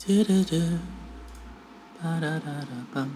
Do-do-do. Ba-da-da-da-bum.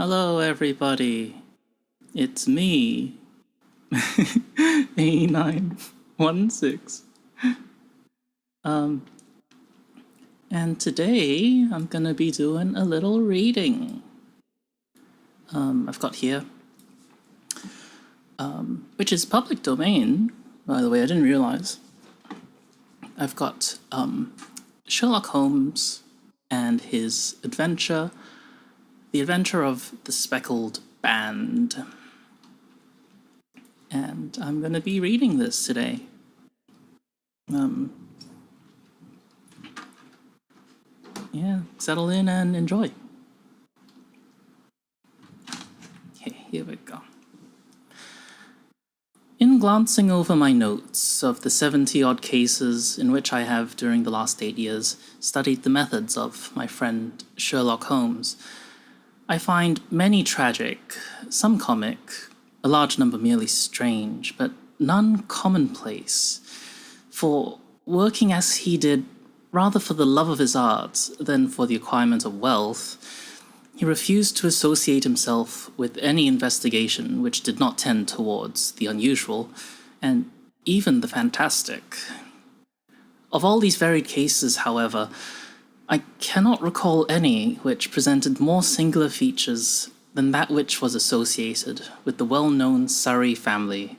Hello, everybody. It's me, A916. And today I'm gonna be doing a little reading. I've got here, which is public domain, by the way, I didn't realize. I've got Sherlock Holmes and his adventure, The Adventure of the Speckled Band. And I'm going to be reading this today. Yeah, settle in and enjoy. Okay, here we go. In glancing over my notes of the 70-odd cases in which I have, during the last 8 years, studied the methods of my friend Sherlock Holmes, I find many tragic, some comic, a large number merely strange, but none commonplace. For working as he did, rather for the love of his art than for the acquirement of wealth, he refused to associate himself with any investigation which did not tend towards the unusual, and even the fantastic. Of all these varied cases, however, I cannot recall any which presented more singular features than that which was associated with the well-known Surrey family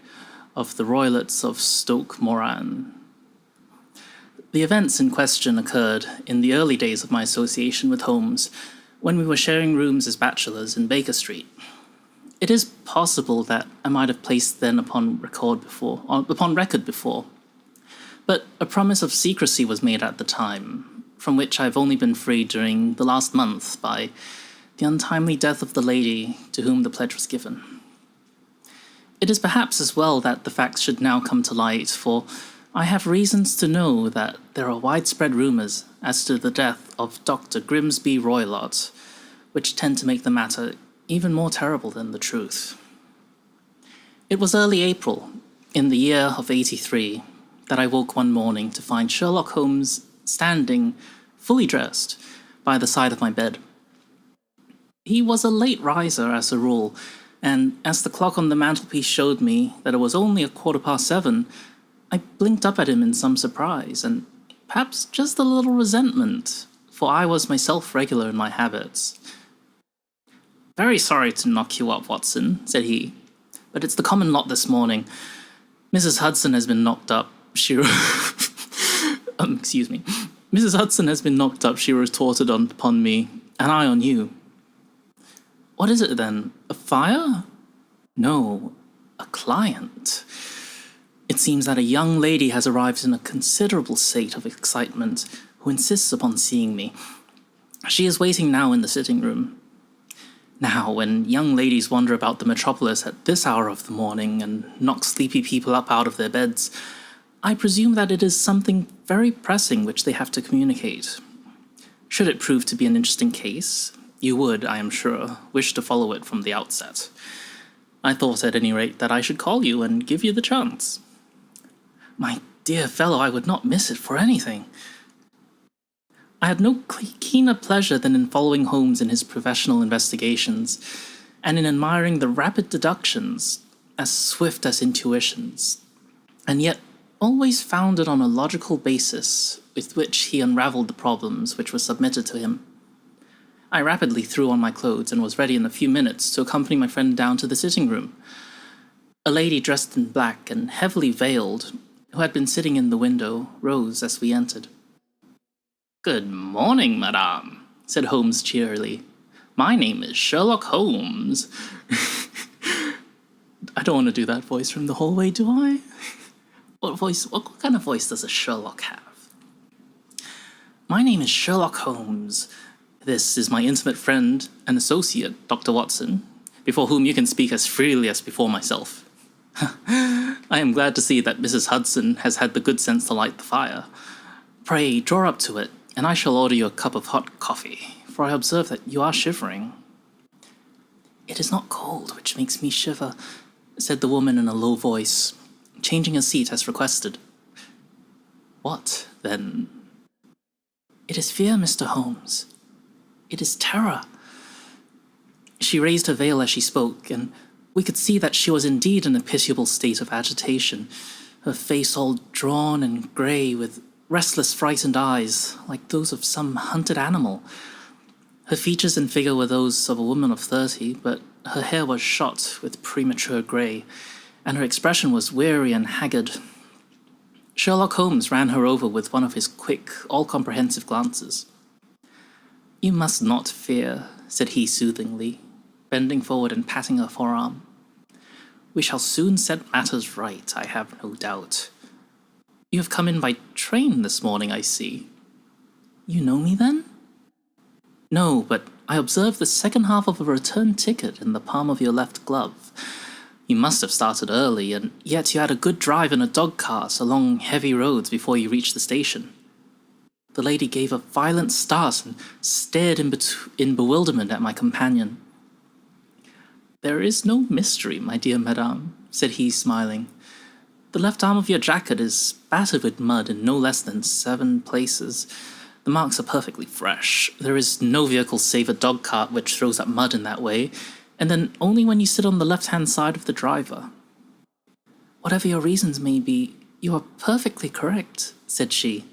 of the Roylotts of Stoke Moran. The events in question occurred in the early days of my association with Holmes, when we were sharing rooms as bachelors in Baker Street. It is possible that I might have placed them upon record before, but a promise of secrecy was made at the time, from which I have only been freed during the last month by the untimely death of the lady to whom the pledge was given. It is perhaps as well that the facts should now come to light, for I have reasons to know that there are widespread rumours as to the death of Dr. Grimsby Roylott, which tend to make the matter even more terrible than the truth. It was early April, in the year of '83, that I woke one morning to find Sherlock Holmes standing, fully dressed, by the side of my bed. He was a late riser, as a rule, and as the clock on the mantelpiece showed me that it was only 7:15, I blinked up at him in some surprise, and perhaps just a little resentment, for I was myself regular in my habits. "Very sorry to knock you up, Watson," said he, "but it's the common lot this morning. Mrs. Hudson has been knocked up, she... excuse me. Mrs. Hudson has been knocked up, she retorted upon me, and I on you." "What is it, then? A fire?" "No, a client. It seems that a young lady has arrived in a considerable state of excitement, who insists upon seeing me. She is waiting now in the sitting-room. Now, when young ladies wander about the metropolis at this hour of the morning and knock sleepy people up out of their beds, I presume that it is something very pressing which they have to communicate. Should it prove to be an interesting case, you would, I am sure, wish to follow it from the outset. I thought, at any rate, that I should call you and give you the chance." "My dear fellow, I would not miss it for anything." I had no keener pleasure than in following Holmes in his professional investigations, and in admiring the rapid deductions, as swift as intuitions, and yet always founded on a logical basis with which he unravelled the problems which were submitted to him. I rapidly threw on my clothes and was ready in a few minutes to accompany my friend down to the sitting-room. A lady dressed in black and heavily veiled, who had been sitting in the window, rose as we entered. "Good morning, madame," said Holmes cheerily. "My name is Sherlock Holmes." I don't want to do that voice from the hallway, do I? What kind of voice does a Sherlock have? "My name is Sherlock Holmes. This is my intimate friend and associate, Dr. Watson, before whom you can speak as freely as before myself. I am glad to see that Mrs. Hudson has had the good sense to light the fire. Pray, draw up to it, and I shall order you a cup of hot coffee, for I observe that you are shivering." "It is not cold which makes me shiver," said the woman in a low voice, changing a seat as requested. "What, then?" "It is fear, Mr. Holmes. It is terror." She raised her veil as she spoke, and we could see that she was indeed in a pitiable state of agitation, her face all drawn and grey, with restless, frightened eyes, like those of some hunted animal. Her features and figure were those of a woman of 30, but her hair was shot with premature grey, and her expression was weary and haggard. Sherlock Holmes ran her over with one of his quick, all-comprehensive glances. "You must not fear," said he soothingly, bending forward and patting her forearm. "We shall soon set matters right, I have no doubt. You have come in by train this morning, I see. You know me, then?" "No, but I observed the second half of a return ticket in the palm of your left glove. You must have started early, and yet you had a good drive in a dog-cart along heavy roads before you reached the station." The lady gave a violent start and stared in bewilderment at my companion. "There is no mystery, my dear madame," said he, smiling. "The left arm of your jacket is battered with mud in no less than 7 places. The marks are perfectly fresh. There is no vehicle save a dog-cart which throws up mud in that way, and then only when you sit on the left-hand side of the driver." "Whatever your reasons may be, you are perfectly correct," said she.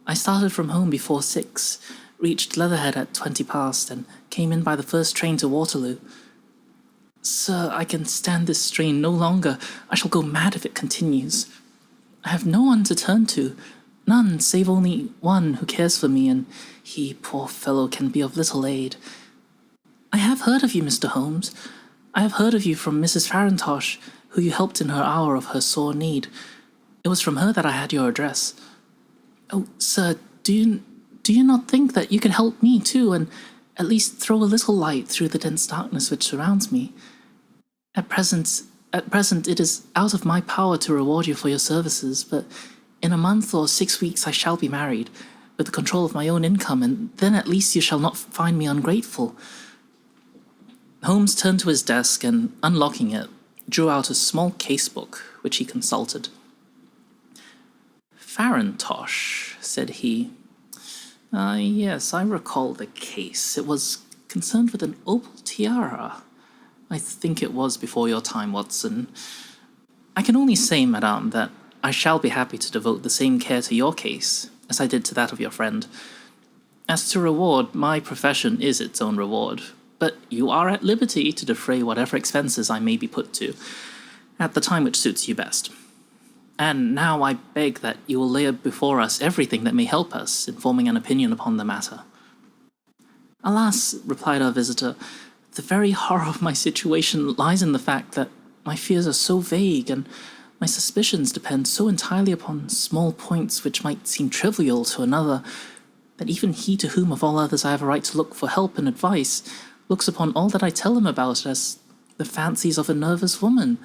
"I started from home before 6, reached Leatherhead at 20 past, and came in by the first train to Waterloo. Sir, I can stand this strain no longer. I shall go mad if it continues. I have no one to turn to, none save only one who cares for me, and he, poor fellow, can be of little aid. I have heard of you, Mr. Holmes. I have heard of you from Mrs. Farintosh, who you helped in her hour of her sore need. It was from her that I had your address. Oh, sir, do you not think that you could help me too, and at least throw a little light through the dense darkness which surrounds me? At present it is out of my power to reward you for your services, but in a month or 6 weeks I shall be married, with the control of my own income, and then at least you shall not find me ungrateful." Holmes turned to his desk and, unlocking it, drew out a small casebook, which he consulted. "Farintosh," said he. Yes, I recall the case. It was concerned with an opal tiara. I think it was before your time, Watson. I can only say, madame, that I shall be happy to devote the same care to your case as I did to that of your friend. As to reward, my profession is its own reward, but you are at liberty to defray whatever expenses I may be put to, at the time which suits you best. And now I beg that you will lay before us everything that may help us in forming an opinion upon the matter." "Alas," replied our visitor, "the very horror of my situation lies in the fact that my fears are so vague, and my suspicions depend so entirely upon small points which might seem trivial to another, that even he to whom of all others I have a right to look for help and advice looks upon all that I tell him about as the fancies of a nervous woman.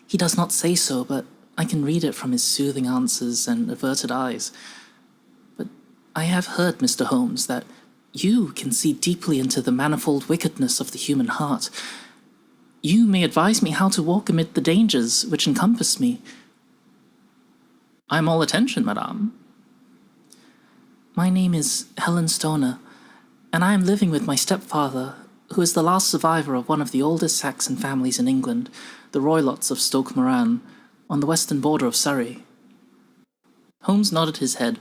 He does not say so, but I can read it from his soothing answers and averted eyes. But I have heard, Mr. Holmes, that you can see deeply into the manifold wickedness of the human heart. You may advise me how to walk amid the dangers which encompass me." "I am all attention, madame." "My name is Helen Stoner, and I am living with my stepfather, who is the last survivor of one of the oldest Saxon families in England, the Roylotts of Stoke Moran, on the western border of Surrey." Holmes nodded his head.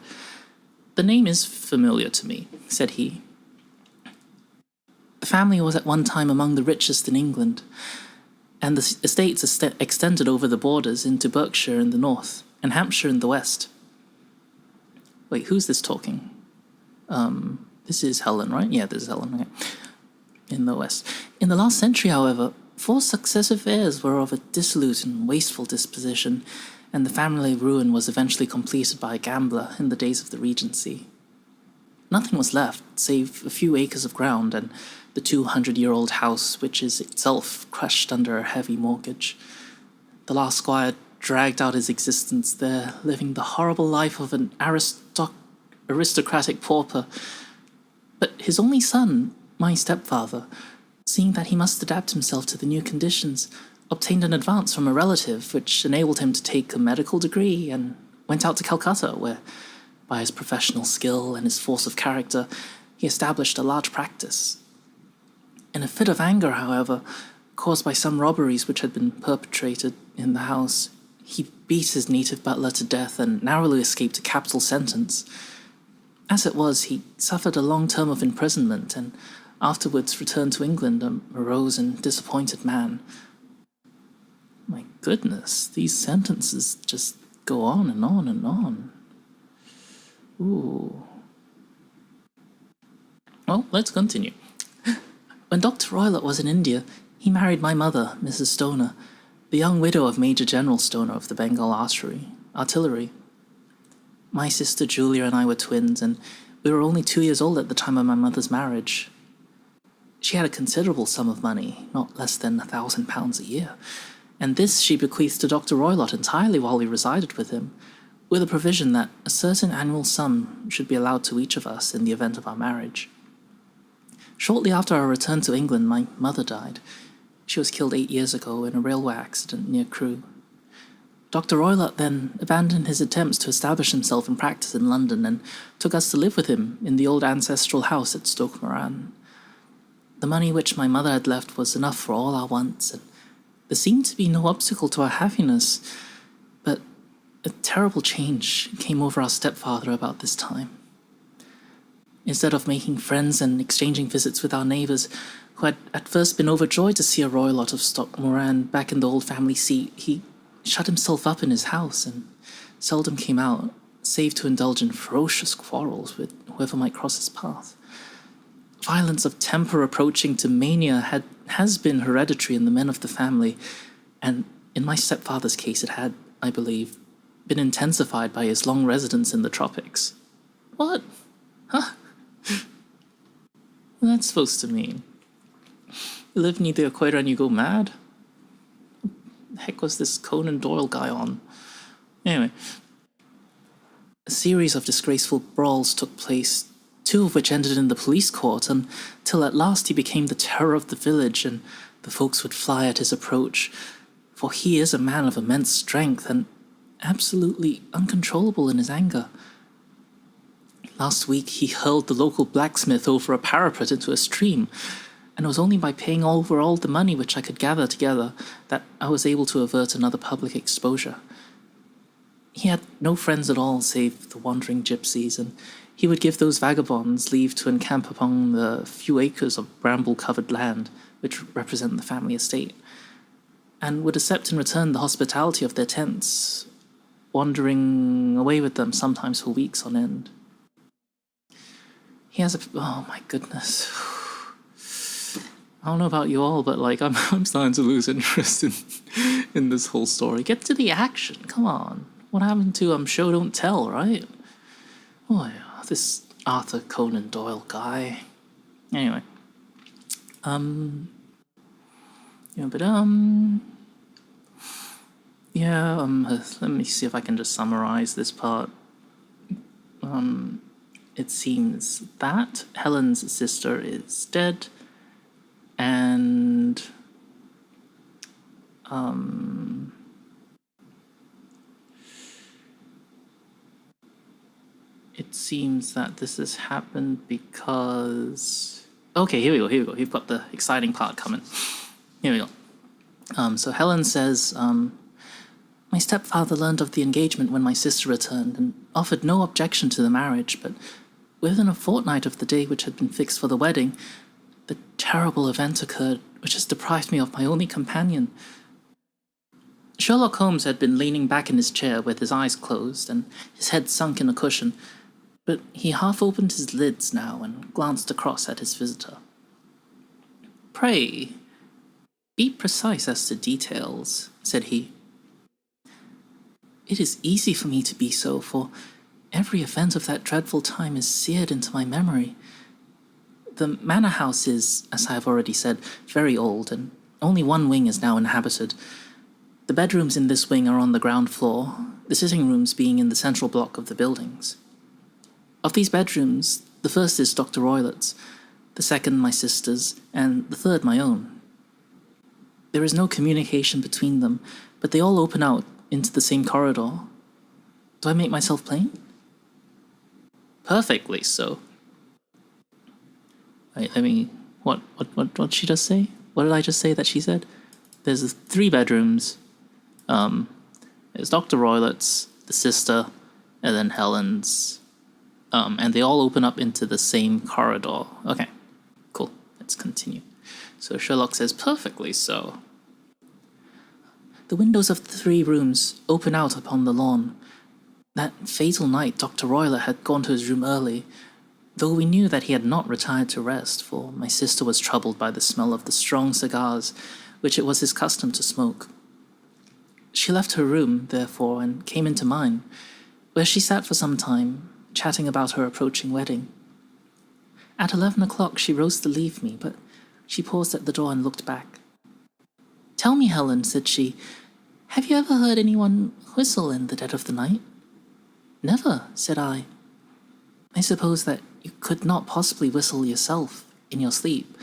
"The name is familiar to me," said he. "The family was at one time among the richest in England, and the estates extended over the borders into Berkshire in the north and Hampshire in the west." Wait, who's this talking? This is Helen, right? Yeah, this is Helen, okay. In the west. In the last century, however, 4 successive heirs were of a dissolute and wasteful disposition, and the family ruin was eventually completed by a gambler in the days of the Regency. Nothing was left, save a few acres of ground and the 200-year-old house, which is itself crushed under a heavy mortgage. The last squire dragged out his existence there, living the horrible life of an aristocratic pauper. But his only son, my stepfather, seeing that he must adapt himself to the new conditions, obtained an advance from a relative which enabled him to take a medical degree and went out to Calcutta, where, by his professional skill and his force of character, he established a large practice. In a fit of anger, however, caused by some robberies which had been perpetrated in the house, he beat his native butler to death and narrowly escaped a capital sentence. As it was, he suffered a long term of imprisonment and afterwards returned to England a morose and disappointed man. My goodness, these sentences just go on and on and on. Ooh. Well, let's continue. When Dr. Roylott was in India, he married my mother, Mrs. Stoner, the young widow of Major General Stoner of the Bengal Artillery. My sister Julia and I were twins, and we were only 2 years old at the time of my mother's marriage. She had a considerable sum of money, not less than £1,000 a year, and this she bequeathed to Dr. Roylott entirely while we resided with him, with a provision that a certain annual sum should be allowed to each of us in the event of our marriage. Shortly after our return to England, my mother died. She was killed 8 years ago in a railway accident near Crewe. Dr. Roylott then abandoned his attempts to establish himself in practice in London and took us to live with him in the old ancestral house at Stoke Moran. The money which my mother had left was enough for all our wants, and there seemed to be no obstacle to our happiness, but a terrible change came over our stepfather about this time. Instead of making friends and exchanging visits with our neighbours, who had at first been overjoyed to see a Roylott of Stoke Moran back in the old family seat, he shut himself up in his house and seldom came out, save to indulge in ferocious quarrels with whoever might cross his path. Violence of temper approaching to mania has been hereditary in the men of the family, and in my stepfather's case it had, I believe, been intensified by his long residence in the tropics. What? Huh? What's that supposed to mean? You live near the equator and you go mad? What the heck was this Conan Doyle guy on? Anyway, a series of disgraceful brawls took place, 2 of which ended in the police court, until at last he became the terror of the village, and the folks would fly at his approach, for he is a man of immense strength and absolutely uncontrollable in his anger. Last week he hurled the local blacksmith over a parapet into a stream, and it was only by paying over all the money which I could gather together that I was able to avert another public exposure. He had no friends at all save the wandering gypsies, and he would give those vagabonds leave to encamp upon the few acres of bramble-covered land which represent the family estate, and would accept in return the hospitality of their tents, wandering away with them sometimes for weeks on end. He has oh my goodness. I don't know about you all, but I'm starting to lose interest in this whole story. Get to the action, come on. What happened to show don't tell, right? Oh yeah, this Arthur Conan Doyle guy. Anyway. Let me see if I can just summarize this part. It seems that Helen's sister is dead, and it seems that this has happened because... Okay, here we go. You've got the exciting part coming. Here we go. So Helen says, my stepfather learned of the engagement when my sister returned and offered no objection to the marriage, but within a fortnight of the day which had been fixed for the wedding, the terrible event occurred which has deprived me of my only companion. Sherlock Holmes had been leaning back in his chair with his eyes closed and his head sunk in a cushion, but he half opened his lids now and glanced across at his visitor. Pray, be precise as to details, said he. It is easy for me to be so, for every event of that dreadful time is seared into my memory. The manor house is, as I have already said, very old, and only one wing is now inhabited. The bedrooms in this wing are on the ground floor, the sitting rooms being in the central block of the buildings. Of these bedrooms, the first is Dr. Roylott's, the second my sister's, and the third my own. There is no communication between them, but they all open out into the same corridor. Do I make myself plain? Perfectly so. Right, let me What she just say? What did I just say that she said? There's 3 bedrooms. There's Dr. Roylett's, the sister, and then Helen's. And they all open up into the same corridor. Okay, cool. Let's continue. So Sherlock says, perfectly so. The windows of the 3 rooms open out upon the lawn. That fatal night, Dr. Roylott had gone to his room early, though we knew that he had not retired to rest, for my sister was troubled by the smell of the strong cigars which it was his custom to smoke. She left her room, therefore, and came into mine, where she sat for some time, chatting about her approaching wedding. At 11 o'clock she rose to leave me, but she paused at the door and looked back. "Tell me, Helen," said she, "have you ever heard anyone whistle in the dead of the night?" "Never," said I. "I suppose that you could not possibly whistle yourself in your sleep."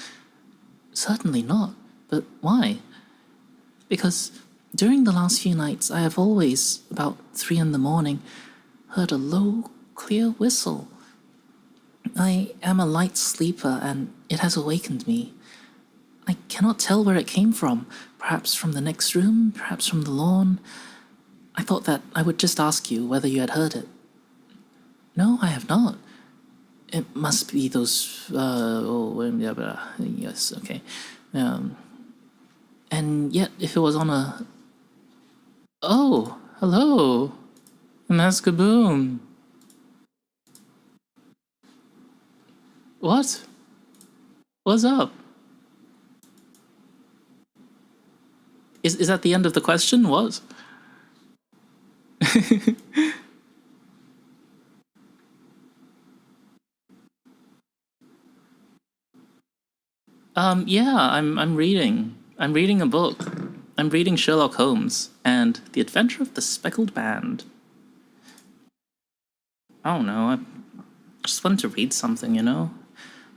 "Certainly not. But why?" "Because during the last few nights I have always, about 3 in the morning, heard a low, clear whistle. I am a light sleeper, and it has awakened me. I cannot tell where it came from, perhaps from the next room, perhaps from the lawn. I thought that I would just ask you whether you had heard it." "No, I have not. It must be those, yes, okay. And yet, if it was on a... Oh, hello, Maskaboom. What? What's up? Is that the end of the question? What? Yeah, I'm reading. I'm reading a book. I'm reading Sherlock Holmes and The Adventure of the Speckled Band. I don't know, I just wanted to read something, you know?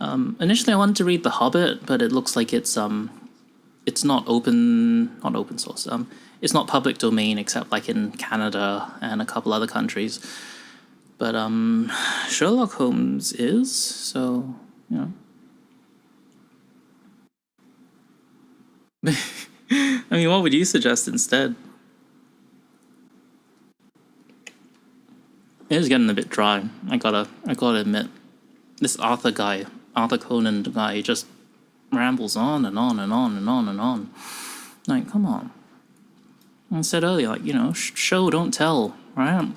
Initially I wanted to read The Hobbit, but it looks like it's not open source. It's not public domain except like in Canada and a couple other countries. But Sherlock Holmes is, so, you know. I mean, what would you suggest instead? It is getting a bit dry. I gotta admit, this Arthur Conan guy, just rambles on and on and on and on and on. Like, come on. I said earlier, like, you know, show don't tell, right?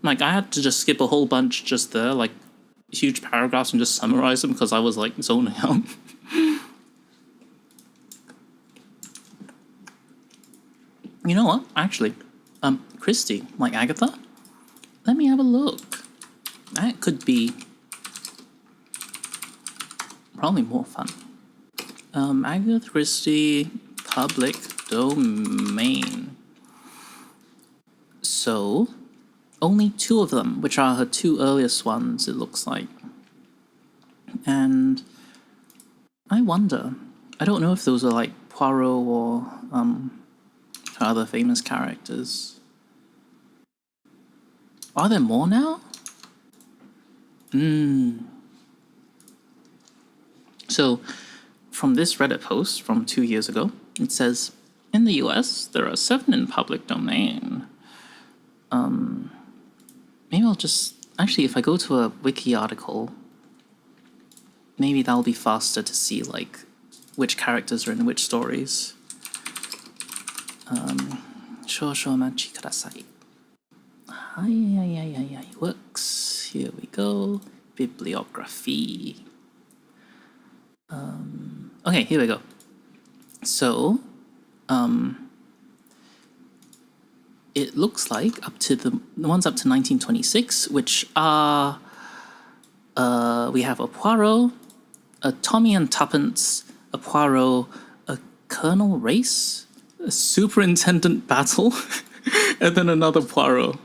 Like, I had to just skip a whole bunch just there, like huge paragraphs, and just summarize them because I was like zoning out. You know what? Actually, Christie, like Agatha, let me have a look. That could be probably more fun. Agatha Christie, public domain. So, only 2 of them, which are her 2 earliest ones, it looks like. And I wonder, I don't know if those are like Poirot or other famous characters. Are there more now? So, from this Reddit post from 2 years ago, it says, in the US, there are 7 in public domain. Maybe I'll just... Actually, if I go to a wiki article, maybe that'll be faster to see, like, which characters are in which stories. Shoshomachi kudasai. Hi, works. Here we go. Bibliography. Okay, here we go. So, it looks like up to the ones up to 1926, which are we have a Poirot, a Tommy and Tuppence, a Poirot, a Colonel Race, a Superintendent Battle, and then another Poirot.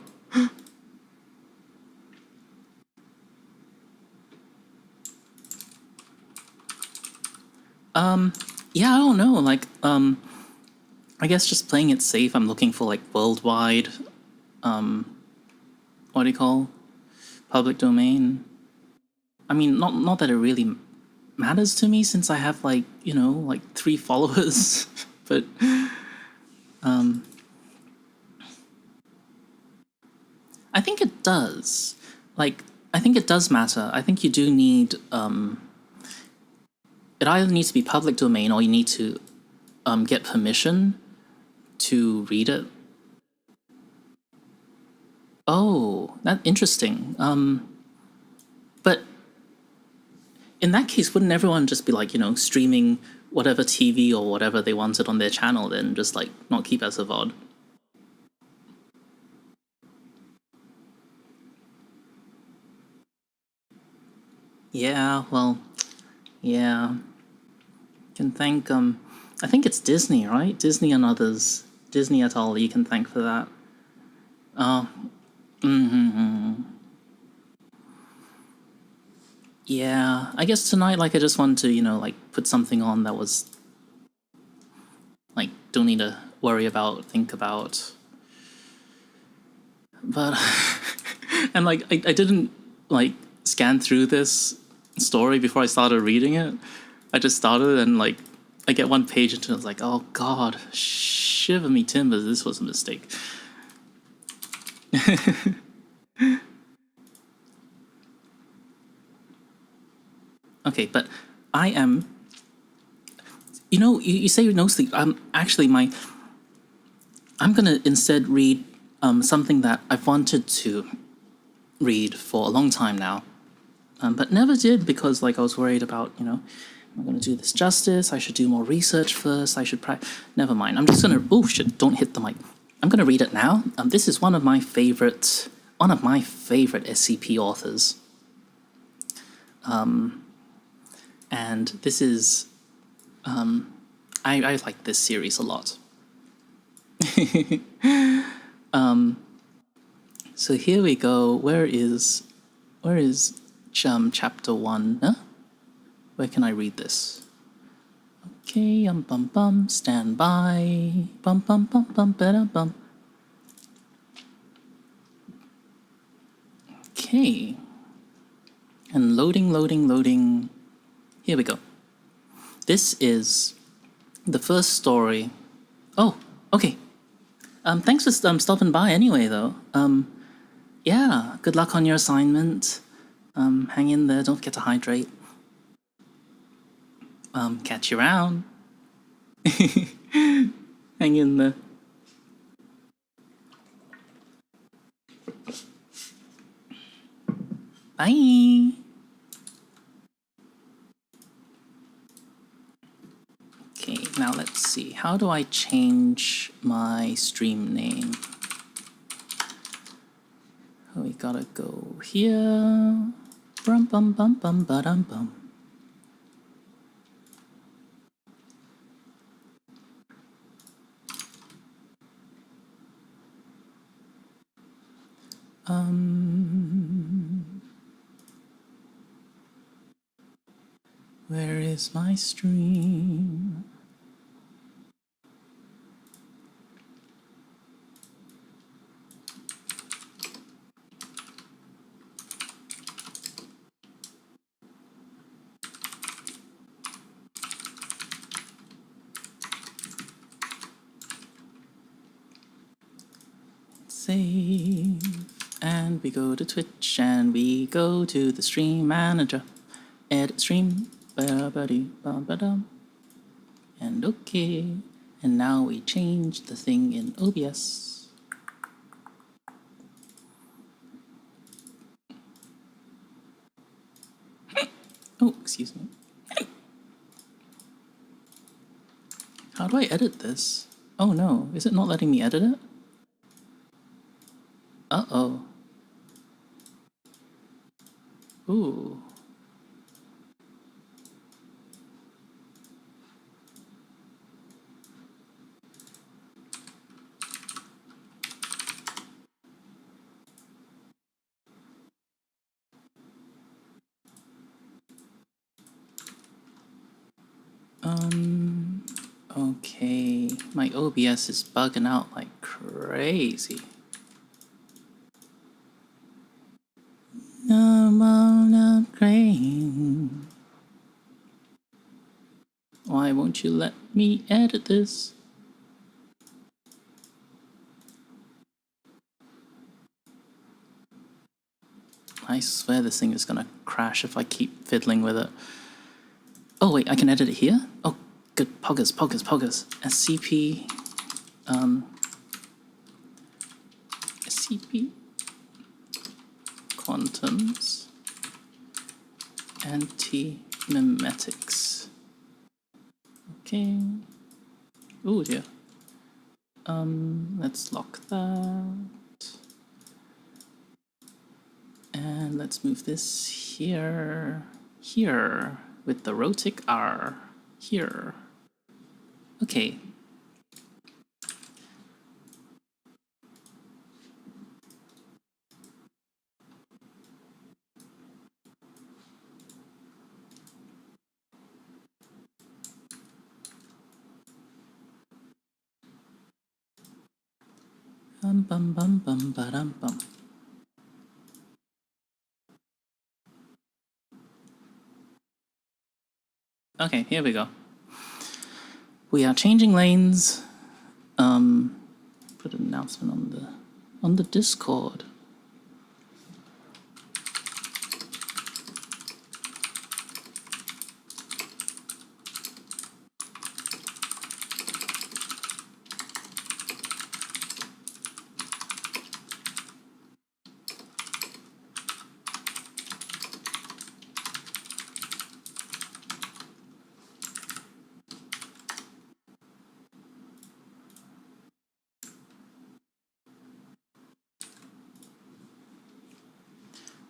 Yeah, I don't know, like, I guess just playing it safe, I'm looking for, like, worldwide, what do you call, public domain. I mean, not that it really matters to me since I have like, you know, like 3 followers. But I think it does. Like, I think it does matter. I think you do need it either needs to be public domain or you need to get permission to read it. Oh, that's interesting. But in that case, wouldn't everyone just be like, you know, streaming whatever TV or whatever they wanted on their channel, then just like not keep as a VOD? Yeah, well, yeah. Can thank I think it's Disney, right? Disney and others. Disney et al. You can thank for that. Oh, yeah. I guess tonight, like, I just wanted to, you know, like, put something on that was, like, don't need to worry about, think about. But, and, like, I didn't, like, scan through this story before I started reading it. I just started and, like, I get one page into it, I was like, oh, God, shiver me timbers, this was a mistake. Okay, but I am. You know, you say no sleep. Actually, I'm gonna instead read something that I've wanted to read for a long time now, but never did because like I was worried about, you know, I'm gonna do this justice. I should do more research first. I should never mind. I'm just gonna. Oh shit! Don't hit the mic. I'm gonna read it now. This is one of my favorite SCP authors. And this is I like this series a lot. So here we go. Where is chapter 1? Huh? Where can I read this? Okay, bum bum, stand by. Bum bum bum bum bum. Okay. And loading. Here we go. This is the first story. Oh, okay. Thanks for stopping by anyway, though. Yeah, good luck on your assignment. Hang in there, don't forget to hydrate. Catch you around. Hang in there. Bye. Okay, now let's see. How do I change my stream name? Oh, we gotta go here. Bum bum bum bum ba-dum bum. Where is my stream? Save. And we go to Twitch and we go to the stream manager. Edit stream. Ba-ba-dee-ba-ba-dum. And okay. And now we change the thing in OBS. Oh, excuse me. How do I edit this? Oh no, is it not letting me edit it? Uh-oh. Ooh. Okay, my OBS is bugging out like crazy. No, I'm not crazy. Won't you let me edit this? I swear this thing is gonna crash if I keep fiddling with it. Oh wait, I can edit it here? Oh, good. Poggers. SCP, SCP, quantums, antimemetics. Okay. Oh dear. Let's lock that. And let's move this here. Here. With the rotic R. Here. Okay. Bum bum bum bum ba dum bum. Okay, here we go. We are changing lanes. Put an announcement on the Discord.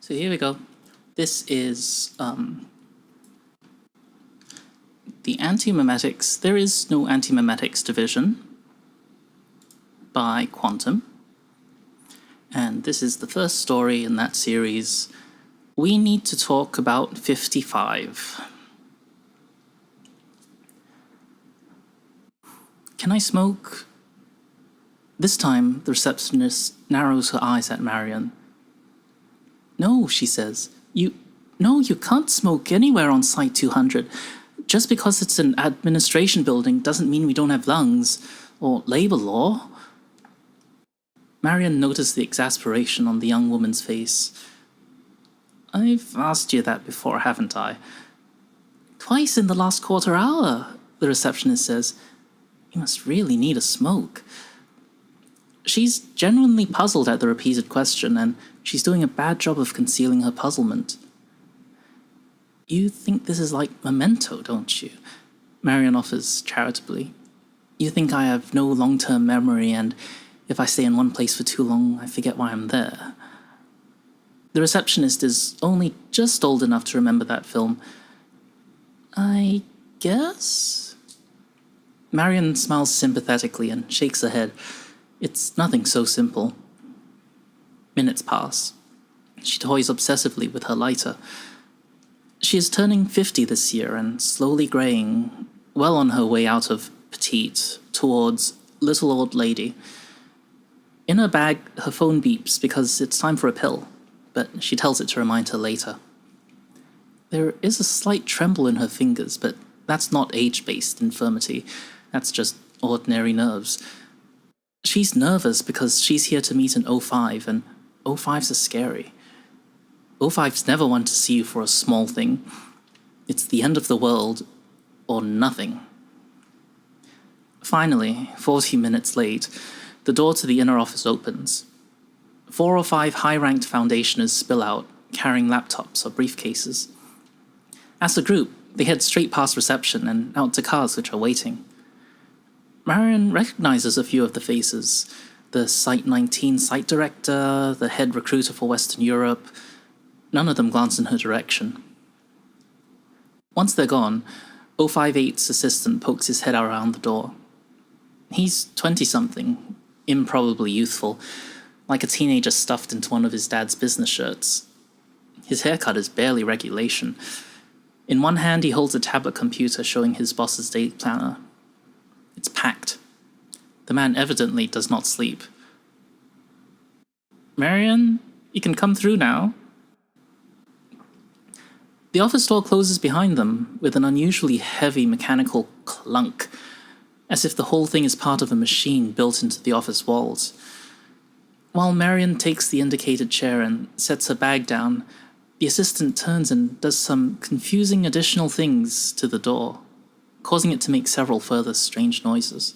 So here we go. This is the Antimemetics. There is no Antimemetics division by Quantum. And this is the first story in that series. We need to talk about 55. Can I smoke? This time, the receptionist narrows her eyes at Marion. No, she says. No, you can't smoke anywhere on Site 200. Just because it's an administration building doesn't mean we don't have lungs, or labor law. Marion noticed the exasperation on the young woman's face. I've asked you that before, haven't I? Twice in the last quarter hour, the receptionist says. You must really need a smoke. She's genuinely puzzled at the repeated question, and she's doing a bad job of concealing her puzzlement. You think this is like Memento, don't you? Marion offers charitably. You think I have no long-term memory, and if I stay in one place for too long, I forget why I'm there. The receptionist is only just old enough to remember that film. I guess? Marion smiles sympathetically and shakes her head. It's nothing so simple. Minutes pass. She toys obsessively with her lighter. She is turning 50 this year and slowly graying, well on her way out of petite towards little old lady. In her bag, her phone beeps because it's time for a pill, but she tells it to remind her later. There is a slight tremble in her fingers, but that's not age-based infirmity. That's just ordinary nerves. She's nervous because she's here to meet an O5, and O5s are scary. O5s never want to see you for a small thing. It's the end of the world, or nothing. Finally, 40 minutes late, the door to the inner office opens. 4 or 5 high-ranked foundationers spill out, carrying laptops or briefcases. As a group, they head straight past reception and out to cars which are waiting. Marion recognizes a few of the faces. The Site 19 site director, the head recruiter for Western Europe. None of them glance in her direction. Once they're gone, 058's assistant pokes his head around the door. He's 20-something, improbably youthful, like a teenager stuffed into one of his dad's business shirts. His haircut is barely regulation. In one hand, he holds a tablet computer showing his boss's day planner. It's packed. The man evidently does not sleep. Marion, you can come through now. The office door closes behind them with an unusually heavy mechanical clunk, as if the whole thing is part of a machine built into the office walls. While Marion takes the indicated chair and sets her bag down, the assistant turns and does some confusing additional things to the door, causing it to make several further strange noises.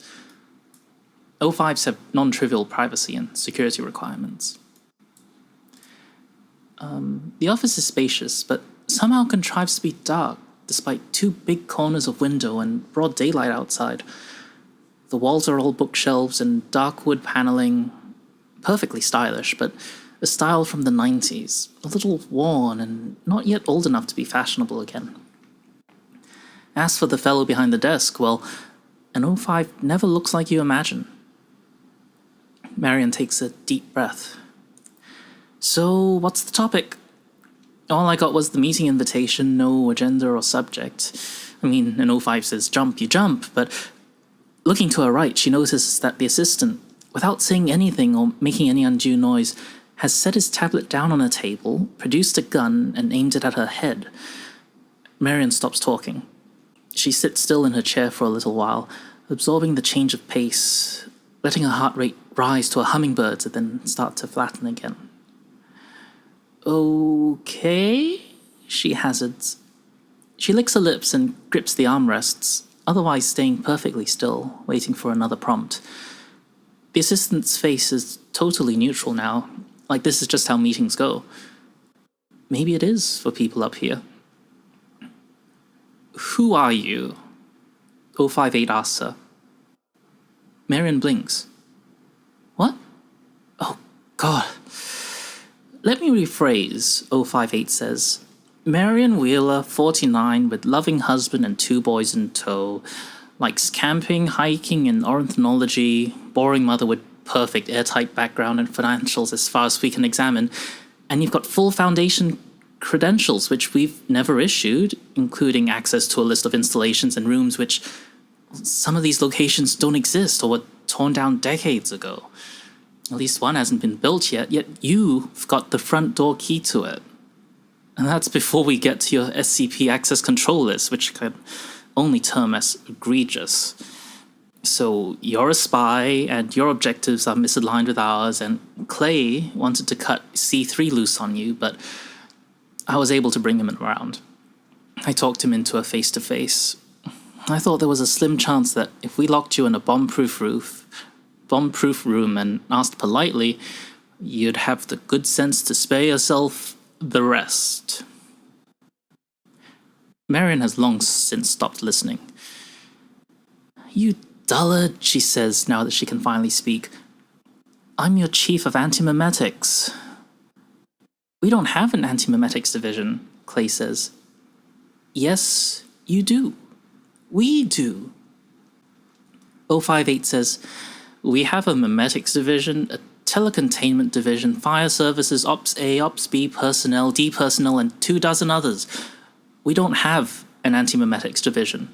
O5s have non-trivial privacy and security requirements. The office is spacious, but somehow contrives to be dark, despite two big corners of window and broad daylight outside. The walls are all bookshelves and dark wood paneling, perfectly stylish, but a style from the 90s, a little worn and not yet old enough to be fashionable again. As for the fellow behind the desk, well, an O5 never looks like you imagine. Marion takes a deep breath. So, what's the topic? All I got was the meeting invitation, no agenda or subject. I mean, an O5 says jump, you jump, but looking to her right, she notices that the assistant, without saying anything or making any undue noise, has set his tablet down on a table, produced a gun, and aimed it at her head. Marion stops talking. She sits still in her chair for a little while, absorbing the change of pace, letting her heart rate rise to a hummingbird's and then start to flatten again. Okay, she hazards. She licks her lips and grips the armrests, otherwise staying perfectly still, waiting for another prompt. The assistant's face is totally neutral now, like this is just how meetings go. Maybe it is for people up here. Who are you? 058 asks her. Marion blinks. What? Oh, God. Let me rephrase, 058 says. Marion Wheeler, 49, with loving husband and 2 boys in tow. Likes camping, hiking, and ornithology. Boring mother with perfect airtight background and financials as far as we can examine. And you've got full foundation credentials, which we've never issued, including access to a list of installations and rooms which some of these locations don't exist or were torn down decades ago. At least one hasn't been built yet you've got the front door key to it. And that's before we get to your SCP access control list, which I can only term as egregious. So you're a spy, and your objectives are misaligned with ours, and Clay wanted to cut C3 loose on you, but I was able to bring him around. I talked him into a face-to-face. I thought there was a slim chance that if we locked you in a bomb-proof room and asked politely, you'd have the good sense to spare yourself the rest. Marion has long since stopped listening. You dullard, she says now that she can finally speak. I'm your chief of Antimemetics. We don't have an Antimemetics division, Clay says. Yes, you do. We do. 058 says, we have a memetics division, a telecontainment division, fire services, Ops A, Ops B, personnel, D personnel, and 24 others. We don't have an anti-memetics division.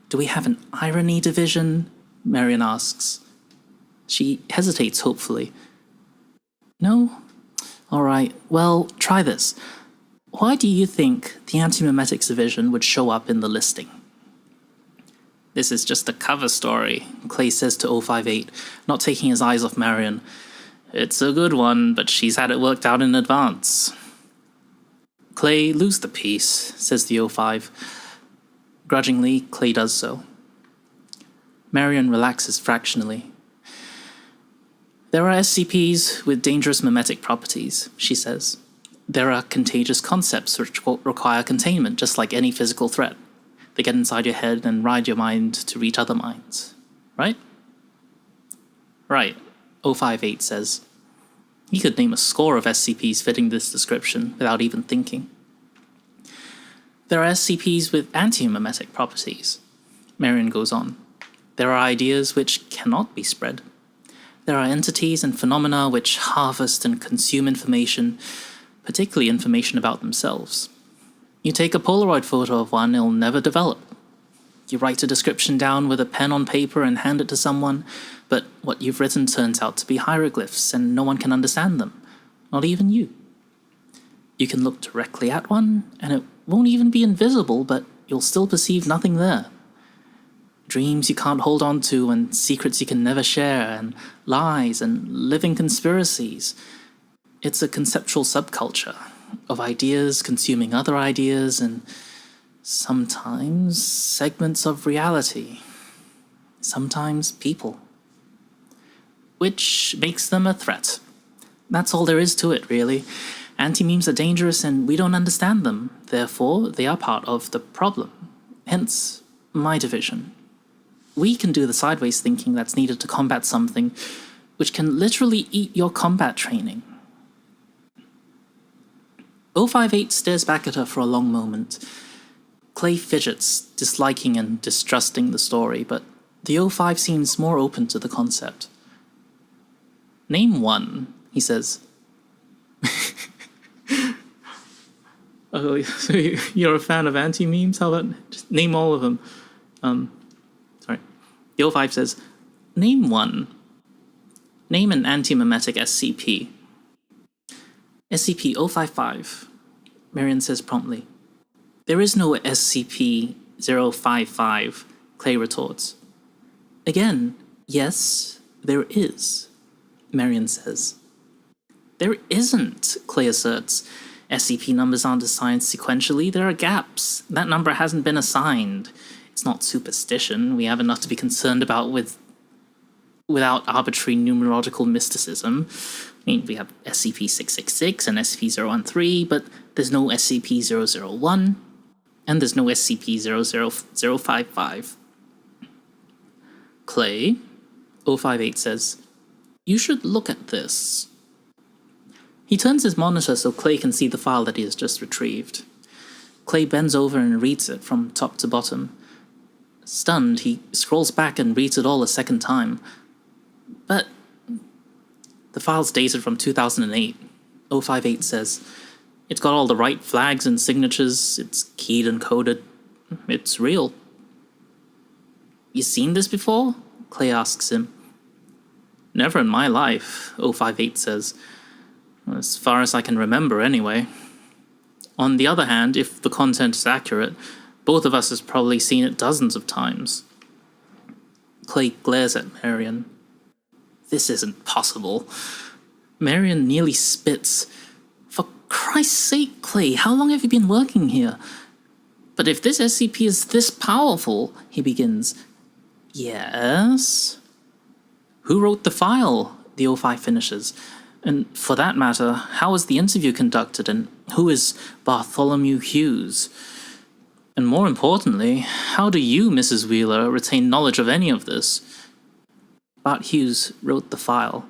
Do we have an irony division? Marion asks. She hesitates hopefully. No? All right, well, try this. Why do you think the anti-memetics division would show up in the listing? This is just a cover story, Clay says to 058, not taking his eyes off Marion. It's a good one, but she's had it worked out in advance. Clay, lose the piece, says the 05. Grudgingly, Clay does so. Marion relaxes fractionally. There are SCPs with dangerous memetic properties, she says. There are contagious concepts which require containment, just like any physical threat. They get inside your head and ride your mind to reach other minds. Right? Right, 058 says. He could name a score of SCPs fitting this description without even thinking. There are SCPs with anti-memetic properties. Marion goes on. There are ideas which cannot be spread. There are entities and phenomena which harvest and consume information, particularly information about themselves. You take a Polaroid photo of one, it'll never develop. You write a description down with a pen on paper and hand it to someone, but what you've written turns out to be hieroglyphs and no one can understand them, not even you. You can look directly at one, and it won't even be invisible, but you'll still perceive nothing there. Dreams you can't hold on to, and secrets you can never share, and lies and living conspiracies. It's a conceptual subculture of ideas consuming other ideas, and sometimes segments of reality. Sometimes people. Which makes them a threat. That's all there is to it, really. Anti-memes are dangerous and we don't understand them. Therefore, they are part of the problem. Hence, my division. We can do the sideways thinking that's needed to combat something, which can literally eat your combat training. 058 stares back at her for a long moment. Clay fidgets, disliking and distrusting the story, but the 05 seems more open to the concept. Name one, he says. Oh, so you're a fan of anti-memes? How about just name all of them? Sorry. The 05 says, name one. Name an antimemetic SCP. SCP-055. Marion says promptly. There is no SCP-055, Clay retorts. Again, yes, there is, Marion says. There isn't, Clay asserts. SCP numbers aren't assigned sequentially, there are gaps. That number hasn't been assigned. It's not superstition, we have enough to be concerned about without arbitrary numerological mysticism. I mean, we have SCP-666 and SCP-013, but there's no SCP-001, and there's no SCP-00055. Clay, 058 says, you should look at this. He turns his monitor so Clay can see the file that he has just retrieved. Clay bends over and reads it from top to bottom. Stunned, he scrolls back and reads it all a second time. But the file's dated from 2008. 058 says, it's got all the right flags and signatures, it's keyed and coded. It's real. You seen this before? Clay asks him. Never in my life, 058 says. As far as I can remember, anyway. On the other hand, if the content is accurate, both of us has probably seen it dozens of times. Clay glares at Marion. This isn't possible. Marion nearly spits. For Christ's sake, Clay, how long have you been working here? But if this SCP is this powerful, he begins. Yes? Who wrote the file? The 05 finishes. And for that matter, how was the interview conducted, and who is Bartholomew Hughes? And more importantly, how do you, Mrs. Wheeler, retain knowledge of any of this? Bart Hughes wrote the file.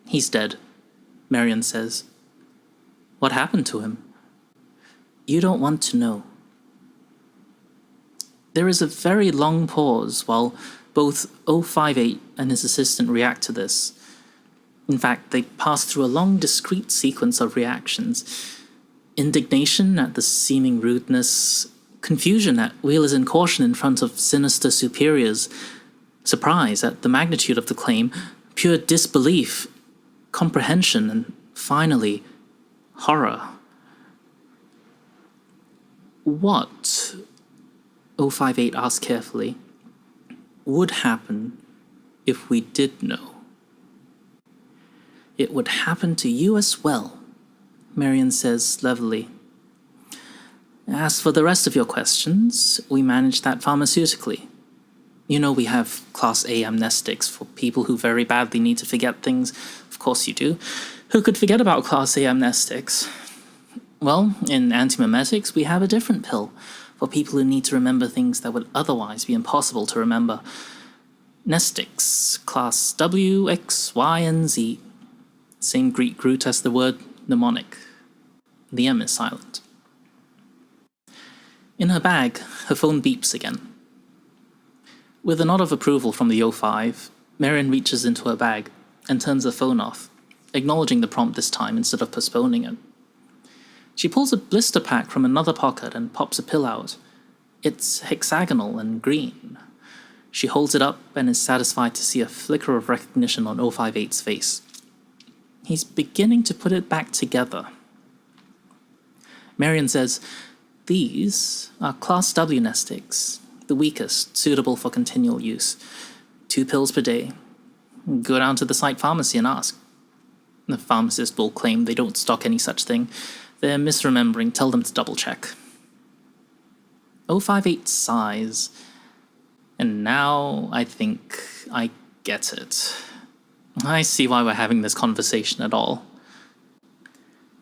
He's dead, Marion says. What happened to him? You don't want to know. There is a very long pause while both 058 and his assistant react to this. In fact, they pass through a long, discrete sequence of reactions. Indignation at the seeming rudeness, confusion at Wheeler's incaution in front of sinister superiors, surprise at the magnitude of the claim, pure disbelief, comprehension, and finally, horror. What, 058 asks carefully, would happen if we did know? It would happen to you as well, Marion says levelly. As for the rest of your questions, we manage that pharmaceutically. You know we have Class A amnestics for people who very badly need to forget things. Of course you do. Who could forget about Class A amnestics? Well, in Antimemetics, we have a different pill for people who need to remember things that would otherwise be impossible to remember. Nestics, Class W, X, Y, and Z. Same Greek root as the word mnemonic. The M is silent. In her bag, her phone beeps again. With a nod of approval from the 05, Marion reaches into her bag and turns her phone off, acknowledging the prompt this time instead of postponing it. She pulls a blister pack from another pocket and pops a pill out. It's hexagonal and green. She holds it up and is satisfied to see a flicker of recognition on 058's face. He's beginning to put it back together. Marion says, "These are Class W nestics, the weakest, suitable for continual use. 2 pills per day. Go down to the site pharmacy and ask." The pharmacist will claim they don't stock any such thing. They're misremembering. Tell them to double-check. 058 sighs. And now I think I get it. I see why we're having this conversation at all.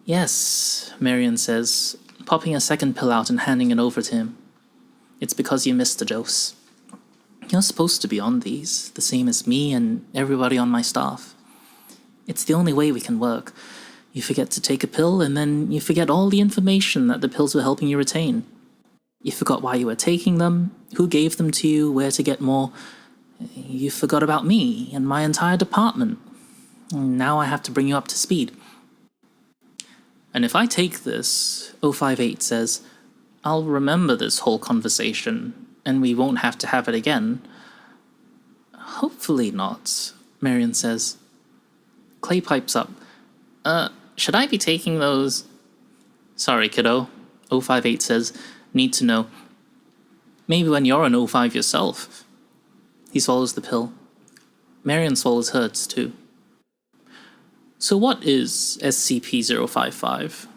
"Yes," Marion says, popping a second pill out and handing it over to him. "It's because you missed a dose. You're supposed to be on these, the same as me and everybody on my staff. It's the only way we can work. You forget to take a pill, and then you forget all the information that the pills were helping you retain. You forgot why you were taking them, who gave them to you, where to get more. You forgot about me and my entire department. Now I have to bring you up to speed." "And if I take this," 058 says, "I'll remember this whole conversation, and we won't have to have it again." "Hopefully not," Marion says. Clay pipes up. Should I be taking those?" "Sorry, kiddo," 058 says. "Need to know. Maybe when you're an 05 yourself." He swallows the pill. Marion swallows hers, too. "So what is SCP-055?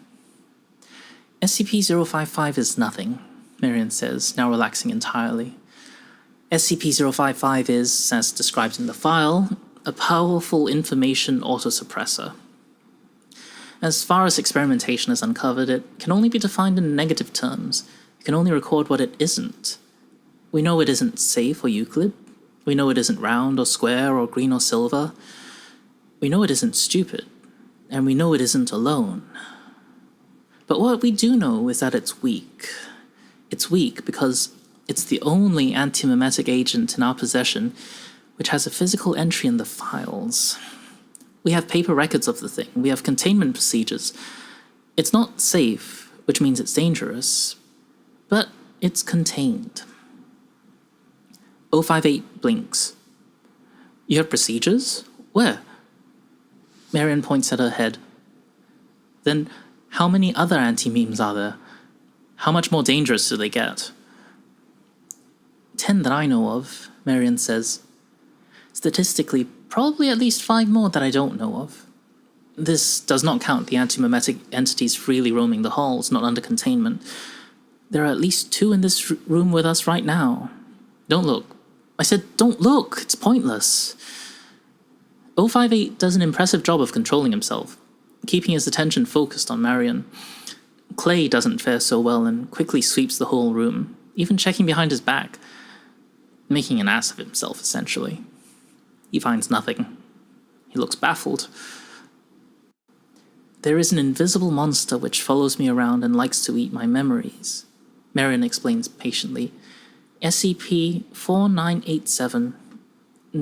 SCP-055 is nothing," Marion says, now relaxing entirely. SCP-055 is, as described in the file, a powerful information autosuppressor. As far as experimentation has uncovered, it can only be defined in negative terms. It can only record what it isn't. We know it isn't safe or Euclid. We know it isn't round or square or green or silver. We know it isn't stupid. And we know it isn't alone. But what we do know is that it's weak. It's weak because it's the only antimemetic agent in our possession which has a physical entry in the files. We have paper records of the thing. We have containment procedures. It's not safe, which means it's dangerous, but it's contained. 058 blinks. "You have procedures? Where?" Marion points at her head. "Then how many other anti-memes are there? How much more dangerous do they get?" 10 that I know of," Marion says. "Statistically, probably at least 5 more that I don't know of. This does not count the antimemetic entities freely roaming the halls, not under containment. There are at least 2 in this room with us right now. Don't look. I said don't look, it's pointless." 058 does an impressive job of controlling himself, keeping his attention focused on Marion. Clay doesn't fare so well and quickly sweeps the whole room, even checking behind his back, making an ass of himself, essentially. He finds nothing. He looks baffled. "There is an invisible monster which follows me around and likes to eat my memories," Marion explains patiently. "SCP-4987.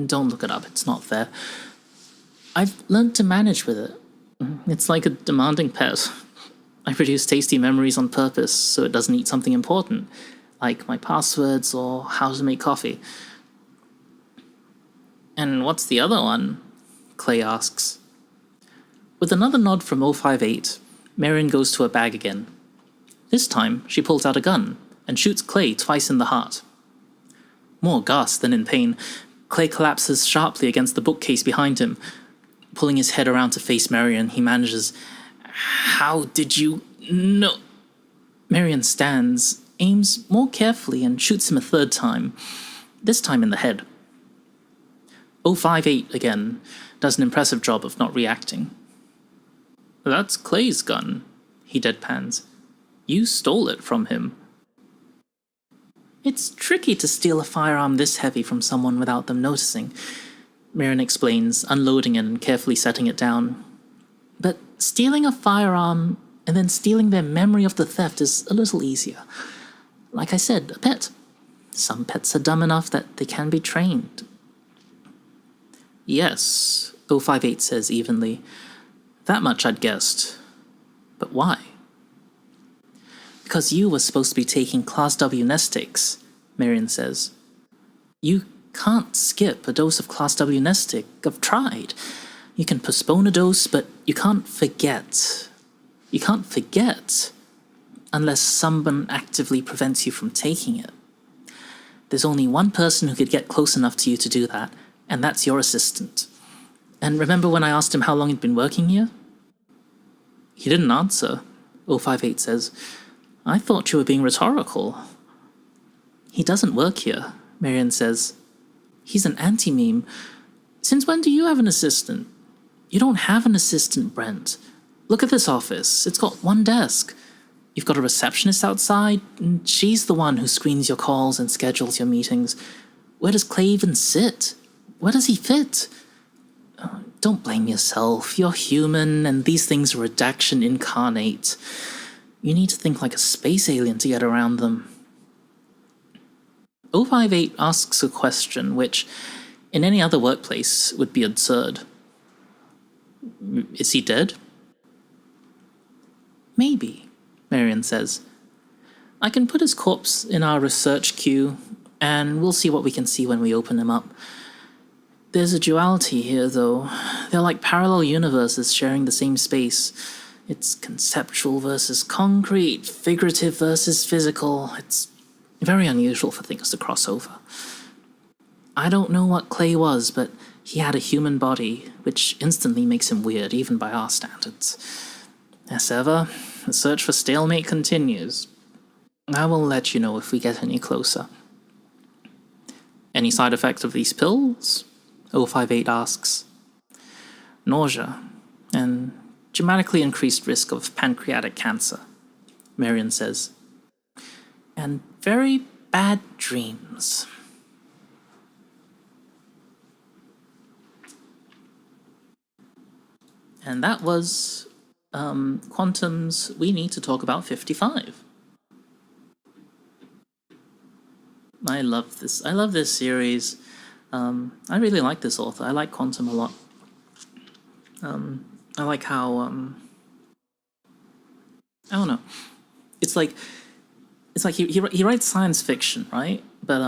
Don't look it up, it's not there. I've learned to manage with it. It's like a demanding pet. I produce tasty memories on purpose so it doesn't eat something important, like my passwords or how to make coffee." "And what's the other one?" Clay asks. With another nod from 058, Marion goes to her bag again. This time, she pulls out a gun and shoots Clay twice in the heart. More gasp than in pain, Clay collapses sharply against the bookcase behind him. Pulling his head around to face Marion, he manages, "How did you know?" Marion stands, aims more carefully, and shoots him a 3rd time, this time in the head. 058 again does an impressive job of not reacting. "That's Clay's gun," he deadpans. "You stole it from him." "It's tricky to steal a firearm this heavy from someone without them noticing," Marion explains, unloading it and carefully setting it down. "But stealing a firearm and then stealing their memory of the theft is a little easier. Like I said, a pet. Some pets are dumb enough that they can be trained." "Yes," 058 says evenly. "That much I'd guessed. But why?" "Because you were supposed to be taking Class W nestics," Marion says. "You can't skip a dose of Class W nestic. I've tried. You can postpone a dose, but you can't forget. You can't forget. unless someone actively prevents you from taking it. There's only one person who could get close enough to you to do that, and that's your assistant. And remember when I asked him how long he'd been working here? He didn't answer, 058 says. I thought you were being rhetorical. He doesn't work here, Marion says. He's an anti-meme. Since when do you have an assistant? You don't have an assistant, Brent. Look at this office. It's got one desk. You've got a receptionist outside, and she's the one who screens your calls and schedules your meetings. Where does Clay even sit? Where does he fit? Don't blame yourself. You're human, and these things are redaction incarnate. You need to think like a space alien to get around them. 058 asks a question which, in any other workplace, would be absurd. Is he dead? Maybe, Marion says. I can put his corpse in our research queue, and we'll see what we can see when we open him up. There's a duality here, though. They're like parallel universes sharing the same space. It's conceptual versus concrete, figurative versus physical. It's very unusual for things to cross over. I don't know what Clay was, but he had a human body, which instantly makes him weird, even by our standards. As ever, the search for stalemate continues. I will let you know if we get any closer. Any side effects of these pills? 058 asks. Nausea, and dramatically increased risk of pancreatic cancer, Marion says. And very bad dreams. And that was Quantum's We Need to Talk About 55. I love this series. I really like this author. I like Quantum a lot. I like how I don't know. It's like he writes science fiction, right? But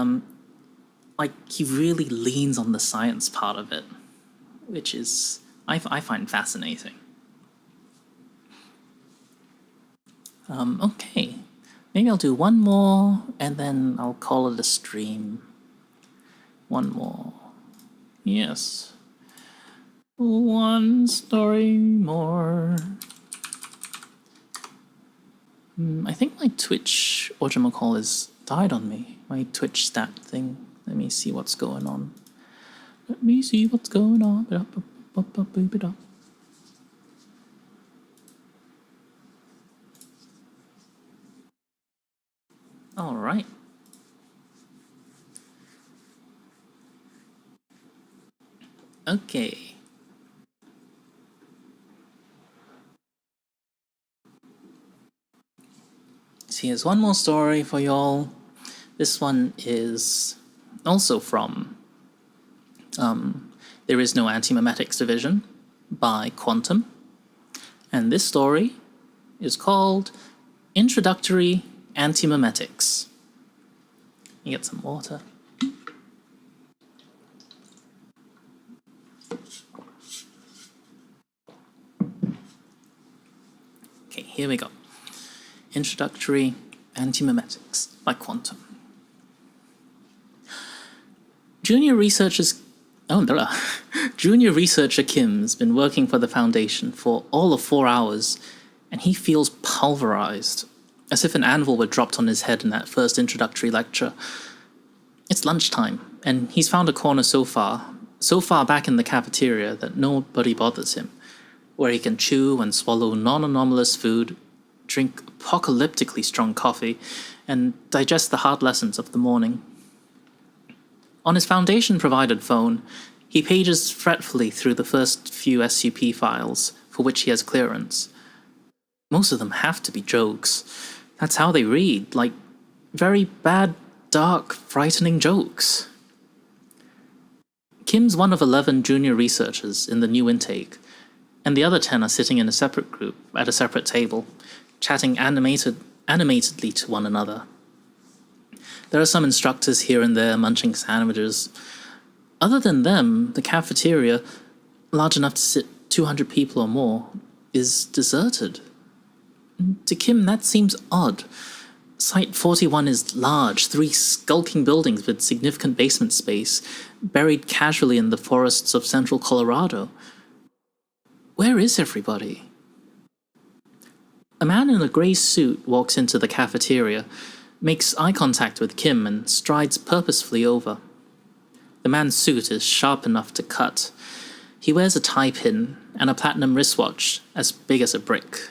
like he really leans on the science part of it, which is I find fascinating. Okay, maybe I'll do one more, and then I'll call it a stream. One more. Yes. One story more. I think my Twitch whatchamacall has died on me. My Twitch stat thing. Let me see what's going on. All right. Okay. So here's one more story for y'all. This one is also from There Is No Antimemetics Division by Quantum. And this story is called Introductory Antimemetics. You get some water. Okay, here we go. Introductory Antimemetics by Quantum. Junior researcher Kim's been working for the Foundation for all of 4 hours, and he feels pulverized, as if an anvil were dropped on his head in that first introductory lecture. It's lunchtime, and he's found a corner so far back in the cafeteria that nobody bothers him, where he can chew and swallow non-anomalous food, drink apocalyptically strong coffee, and digest the hard lessons of the morning. On his Foundation-provided phone, he pages fretfully through the first few SCP files for which he has clearance. Most of them have to be jokes. That's how they read, like very bad, dark, frightening jokes. Kim's one of 11 junior researchers in the new intake, and the other 10 are sitting in a separate group at a separate table, chatting animatedly to one another. There are some instructors here and there munching sandwiches. Other than them, the cafeteria, large enough to sit 200 people or more, is deserted. To Kim, that seems odd. Site 41 is large, 3 skulking buildings with significant basement space, buried casually in the forests of central Colorado. Where is everybody? A man in a grey suit walks into the cafeteria, makes eye contact with Kim, and strides purposefully over. The man's suit is sharp enough to cut. He wears a tie pin and a platinum wristwatch as big as a brick.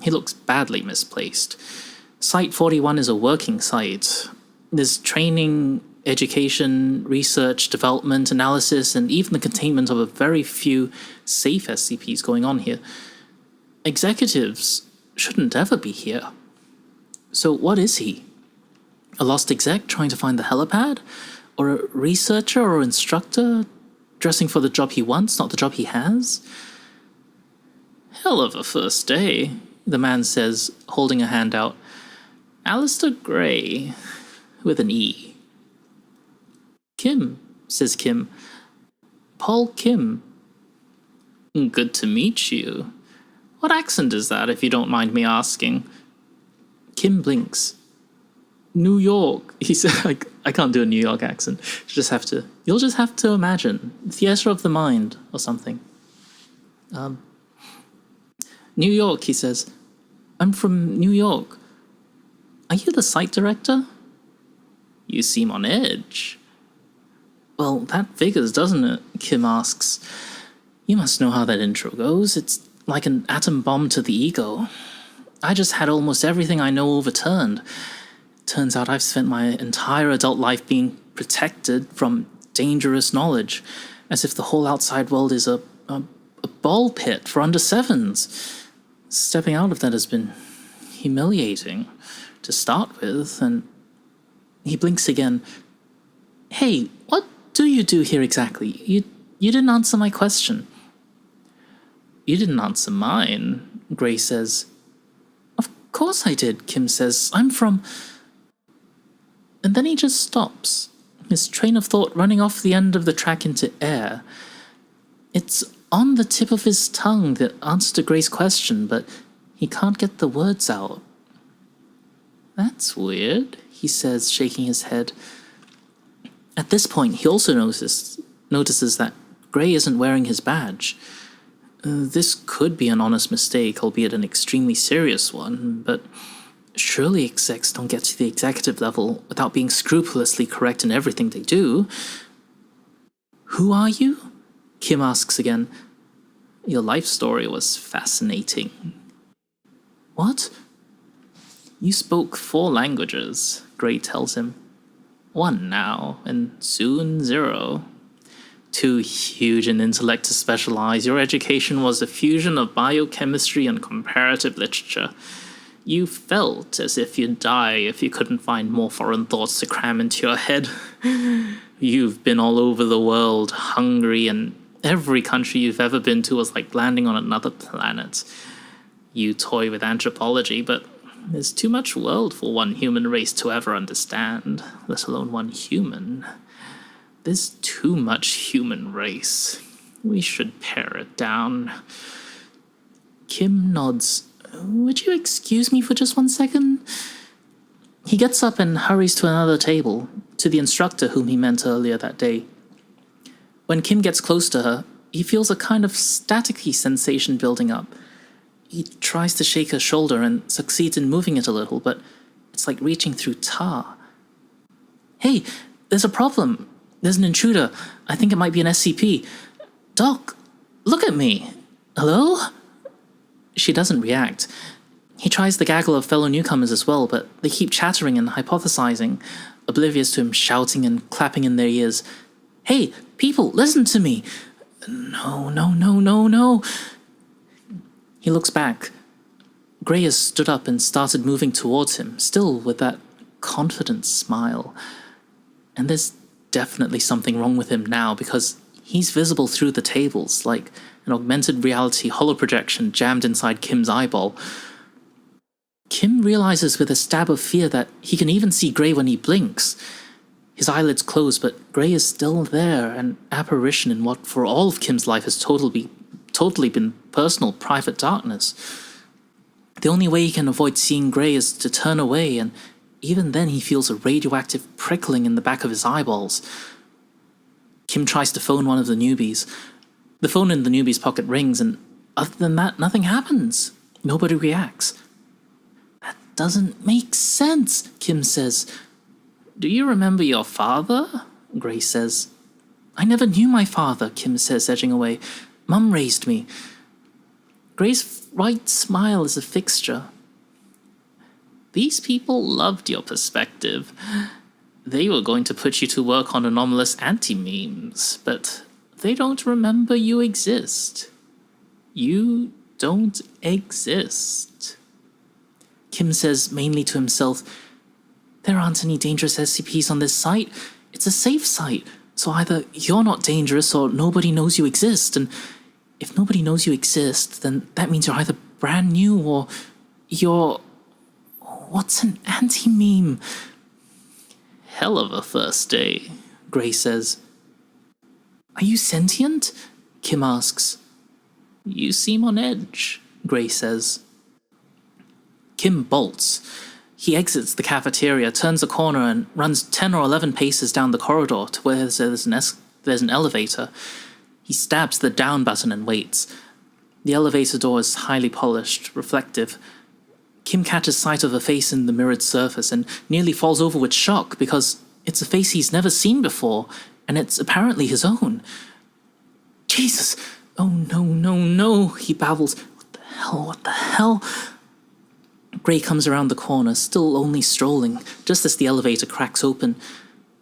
He looks badly misplaced. Site 41 is a working site. There's training, education, research, development, analysis, and even the containment of a very few safe SCPs going on here. Executives shouldn't ever be here. So what is he? A lost exec trying to find the helipad? Or a researcher or instructor dressing for the job he wants, not the job he has? Hell of a first day, the man says, holding a hand out. Alistair Gray, with an E. Kim, says Kim. Paul Kim. Good to meet you. What accent is that, if you don't mind me asking? Kim blinks. New York, he said. I can't do a New York accent. You'll just have to imagine. Theater of the mind, or something. New York, he says. I'm from New York. Are you the site director? You seem on edge. Well, that figures, doesn't it? Kim asks. You must know how that intro goes. It's like an atom bomb to the ego. I just had almost everything I know overturned. Turns out I've spent my entire adult life being protected from dangerous knowledge, as if the whole outside world is a ball pit for under sevens. Stepping out of that has been humiliating to start with, and he blinks again. Hey, what do you do here exactly? You didn't answer my question. You didn't answer mine, Gray says. Of course I did, Kim says. I'm from... And then he just stops, his train of thought running off the end of the track into air. It's on the tip of his tongue, the answer to Gray's question, but he can't get the words out. That's weird, he says, shaking his head. At this point, he also notices that Gray isn't wearing his badge. This could be an honest mistake, albeit an extremely serious one, but surely execs don't get to the executive level without being scrupulously correct in everything they do. Who are you? Kim asks again. Your life story was fascinating. What? You spoke 4 languages, Gray tells him. 1 now, and soon 0. Too huge an intellect to specialize. Your education was a fusion of biochemistry and comparative literature. You felt as if you'd die if you couldn't find more foreign thoughts to cram into your head. You've been all over the world, hungry, and every country you've ever been to was like landing on another planet. You toy with anthropology, but there's too much world for one human race to ever understand, let alone one human. There's too much human race. We should pare it down. Kim nods. Would you excuse me for just 1 second? He gets up and hurries to another table, to the instructor whom he met earlier that day. When Kim gets close to her, he feels a kind of staticky sensation building up. He tries to shake her shoulder and succeeds in moving it a little, but it's like reaching through tar. Hey, there's a problem. There's an intruder. I think it might be an SCP. Doc, look at me. Hello? She doesn't react. He tries the gaggle of fellow newcomers as well, but they keep chattering and hypothesizing, oblivious to him shouting and clapping in their ears. Hey, people, listen to me. No. He looks back. Gray has stood up and started moving towards him, still with that confident smile. And there's definitely something wrong with him now, because he's visible through the tables, like an augmented reality holoprojection jammed inside Kim's eyeball. Kim realizes with a stab of fear that he can even see Gray when he blinks. His eyelids close, but Gray is still there, an apparition in what for all of Kim's life has totally been personal, private darkness. The only way he can avoid seeing Gray is to turn away, and even then he feels a radioactive prickling in the back of his eyeballs. Kim tries to phone one of the newbies. The phone in the newbie's pocket rings, and other than that, nothing happens. Nobody reacts. That doesn't make sense, Kim says. Do you remember your father? Gray says. I never knew my father, Kim says, edging away. Mum raised me. Gray's right smile is a fixture. These people loved your perspective. They were going to put you to work on anomalous anti-memes, but they don't remember you exist. You don't exist. Kim says mainly to himself, there aren't any dangerous SCPs on this site. It's a safe site, so either you're not dangerous or nobody knows you exist, and if nobody knows you exist, then that means you're either brand new or you're... What's an anti-meme? Hell of a first day, Gray says. Are you sentient? Kim asks. You seem on edge, Gray says. Kim bolts. He exits the cafeteria, turns a corner, and runs 10 or 11 paces down the corridor to where there's an elevator. He stabs the down button and waits. The elevator door is highly polished, reflective. Kim catches sight of a face in the mirrored surface and nearly falls over with shock because it's a face he's never seen before, and it's apparently his own. Jesus! Oh no, no, no, he babbles. What the hell? Gray comes around the corner, still only strolling, just as the elevator cracks open.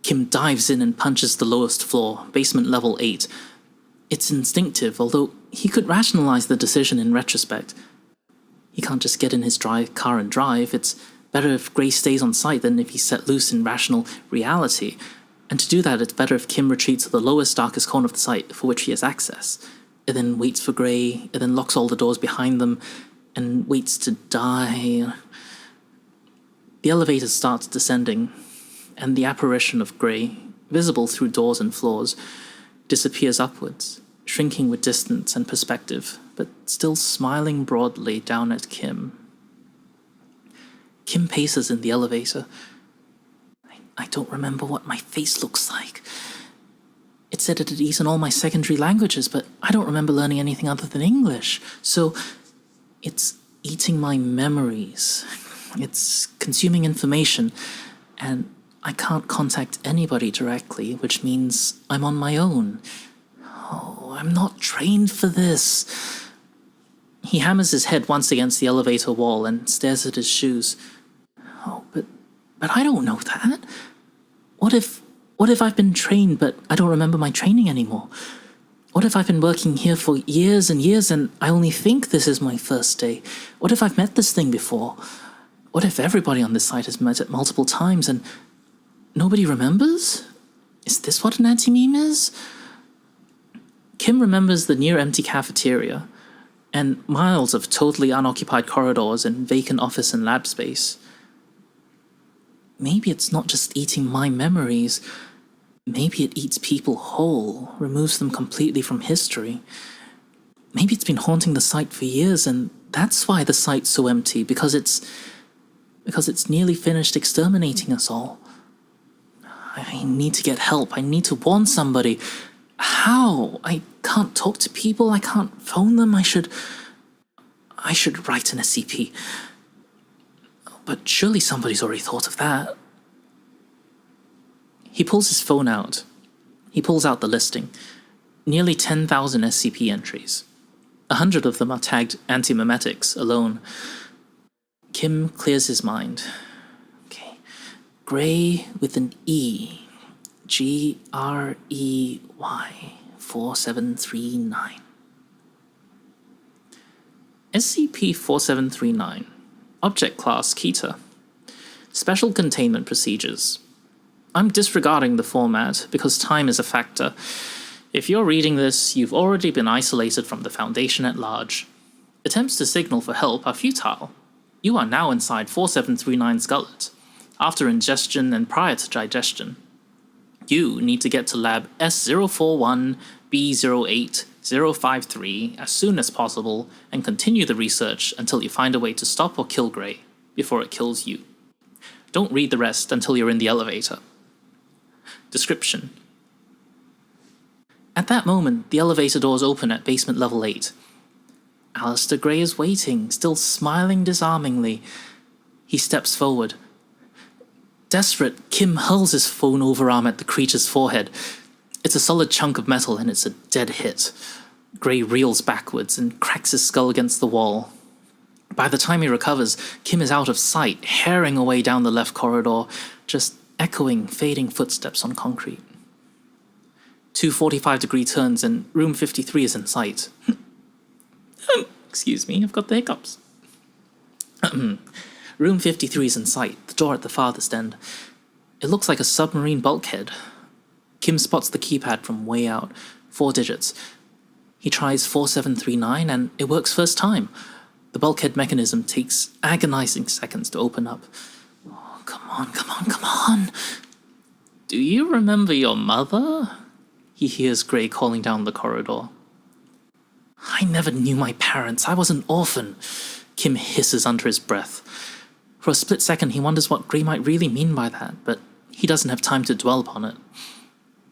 Kim dives in and punches the lowest floor, basement level 8. It's instinctive, although he could rationalize the decision in retrospect. He can't just get in his car and drive. It's better if Gray stays on site than if he's set loose in rational reality. And to do that, it's better if Kim retreats to the lowest, darkest corner of the site for which he has access. And then waits for Gray, and then locks all the doors behind them, and waits to die. The elevator starts descending, and the apparition of Gray, visible through doors and floors, disappears upwards, shrinking with distance and perspective, but still smiling broadly down at Kim. Kim paces in the elevator. I don't remember what my face looks like. It said it had eaten all my secondary languages, but I don't remember learning anything other than English. So it's eating my memories. It's consuming information, and I can't contact anybody directly, which means I'm on my own. Oh, I'm not trained for this. He hammers his head once against the elevator wall and stares at his shoes. Oh, but I don't know that. What if I've been trained, but I don't remember my training anymore? What if I've been working here for years and years and I only think this is my first day? What if I've met this thing before? What if everybody on this site has met it multiple times and nobody remembers? Is this what an anti-meme is? Kim remembers the near-empty cafeteria and miles of totally unoccupied corridors and vacant office and lab space. Maybe it's not just eating my memories. Maybe it eats people whole, removes them completely from history. Maybe it's been haunting the site for years, and that's why the site's so empty, because it's nearly finished exterminating us all. I need to get help. I need to warn somebody. How? I can't talk to people. I can't phone them. I should write an SCP. But surely somebody's already thought of that. He pulls his phone out. He pulls out the listing. Nearly 10,000 SCP entries. 100 of them are tagged Antimemetics alone. Kim clears his mind. Okay. Gray with an E. Grey 4739. SCP-4739. Object Class Keter. Special Containment Procedures. I'm disregarding the format because time is a factor. If you're reading this, you've already been isolated from the Foundation at large. Attempts to signal for help are futile. You are now inside 4739's gullet, after ingestion and prior to digestion. You need to get to Lab S041B08 053 as soon as possible and continue the research until you find a way to stop or kill Grey before it kills you. Don't read the rest until you're in the elevator. Description: At that moment, the elevator doors open at basement level 8. Alistair Gray is waiting, still smiling disarmingly. He steps forward. Desperate, Kim hurls his phone overarm at the creature's forehead. It's a solid chunk of metal and it's a dead hit. Gray reels backwards and cracks his skull against the wall. By the time he recovers, Kim is out of sight, herring away down the left corridor, just echoing fading footsteps on concrete. 2 45-degree turns and room 53 is in sight. Excuse me, I've got the hiccups. Room 53 is in sight, the door at the farthest end. It looks like a submarine bulkhead. Kim spots the keypad from way out, 4 digits. He tries 4739 and it works first time. The bulkhead mechanism takes agonizing seconds to open up. Oh, come on. Do you remember your mother? He hears Gray calling down the corridor. I never knew my parents. I was an orphan. Kim hisses under his breath. For a split second, he wonders what Gray might really mean by that, but he doesn't have time to dwell upon it.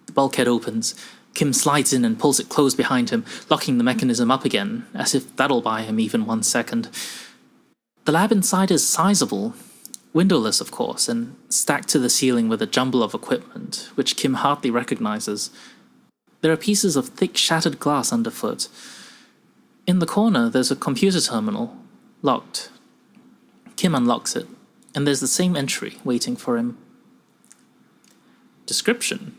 The bulkhead opens. Kim slides in and pulls it closed behind him, locking the mechanism up again, as if that'll buy him even 1 second. The lab inside is sizable, windowless of course, and stacked to the ceiling with a jumble of equipment, which Kim hardly recognizes. There are pieces of thick shattered glass underfoot. In the corner there's a computer terminal, locked. Kim unlocks it, and there's the same entry waiting for him. Description: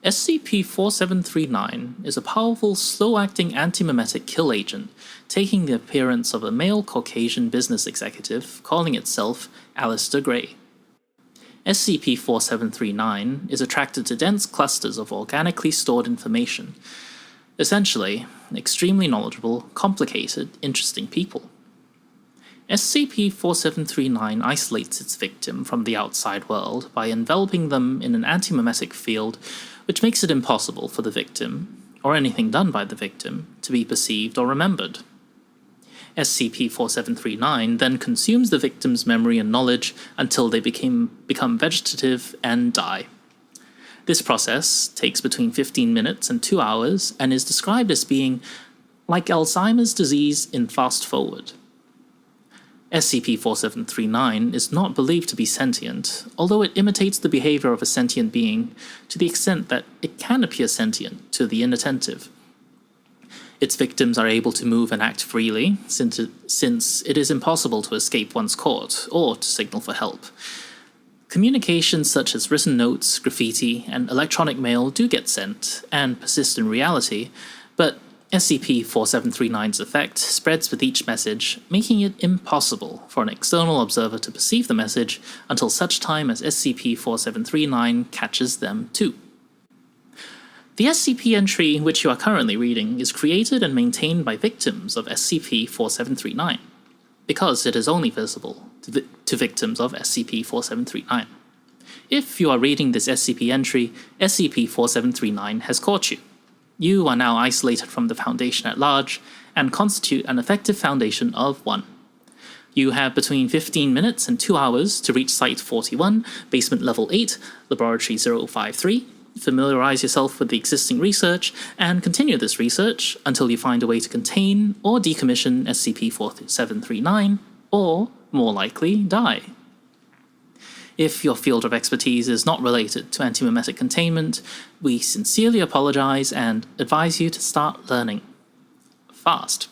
SCP-4739 is a powerful, slow-acting antimemetic kill agent, taking the appearance of a male Caucasian business executive calling itself Alistair Gray. SCP-4739 is attracted to dense clusters of organically stored information. Essentially, extremely knowledgeable, complicated, interesting people. SCP-4739 isolates its victim from the outside world by enveloping them in an antimemetic field, which makes it impossible for the victim, or anything done by the victim, to be perceived or remembered. SCP-4739 then consumes the victim's memory and knowledge until they become vegetative and die. This process takes between 15 minutes and 2 hours and is described as being like Alzheimer's disease in fast forward. SCP-4739 is not believed to be sentient, although it imitates the behavior of a sentient being to the extent that it can appear sentient to the inattentive. Its victims are able to move and act freely, since it is impossible to escape once caught, or to signal for help. Communications such as written notes, graffiti, and electronic mail do get sent, and persist in reality, but SCP-4739's effect spreads with each message, making it impossible for an external observer to perceive the message until such time as SCP-4739 catches them too. The SCP entry which you are currently reading is created and maintained by victims of SCP-4739, because it is only visible to victims of SCP-4739. If you are reading this SCP entry, SCP-4739 has caught you. You are now isolated from the Foundation at large, and constitute an effective Foundation of 1. You have between 15 minutes and 2 hours to reach Site 41, Basement Level 8, Laboratory 053, familiarize yourself with the existing research, and continue this research until you find a way to contain or decommission SCP-4739, or, more likely, die. If your field of expertise is not related to antimemetic containment, we sincerely apologize and advise you to start learning fast.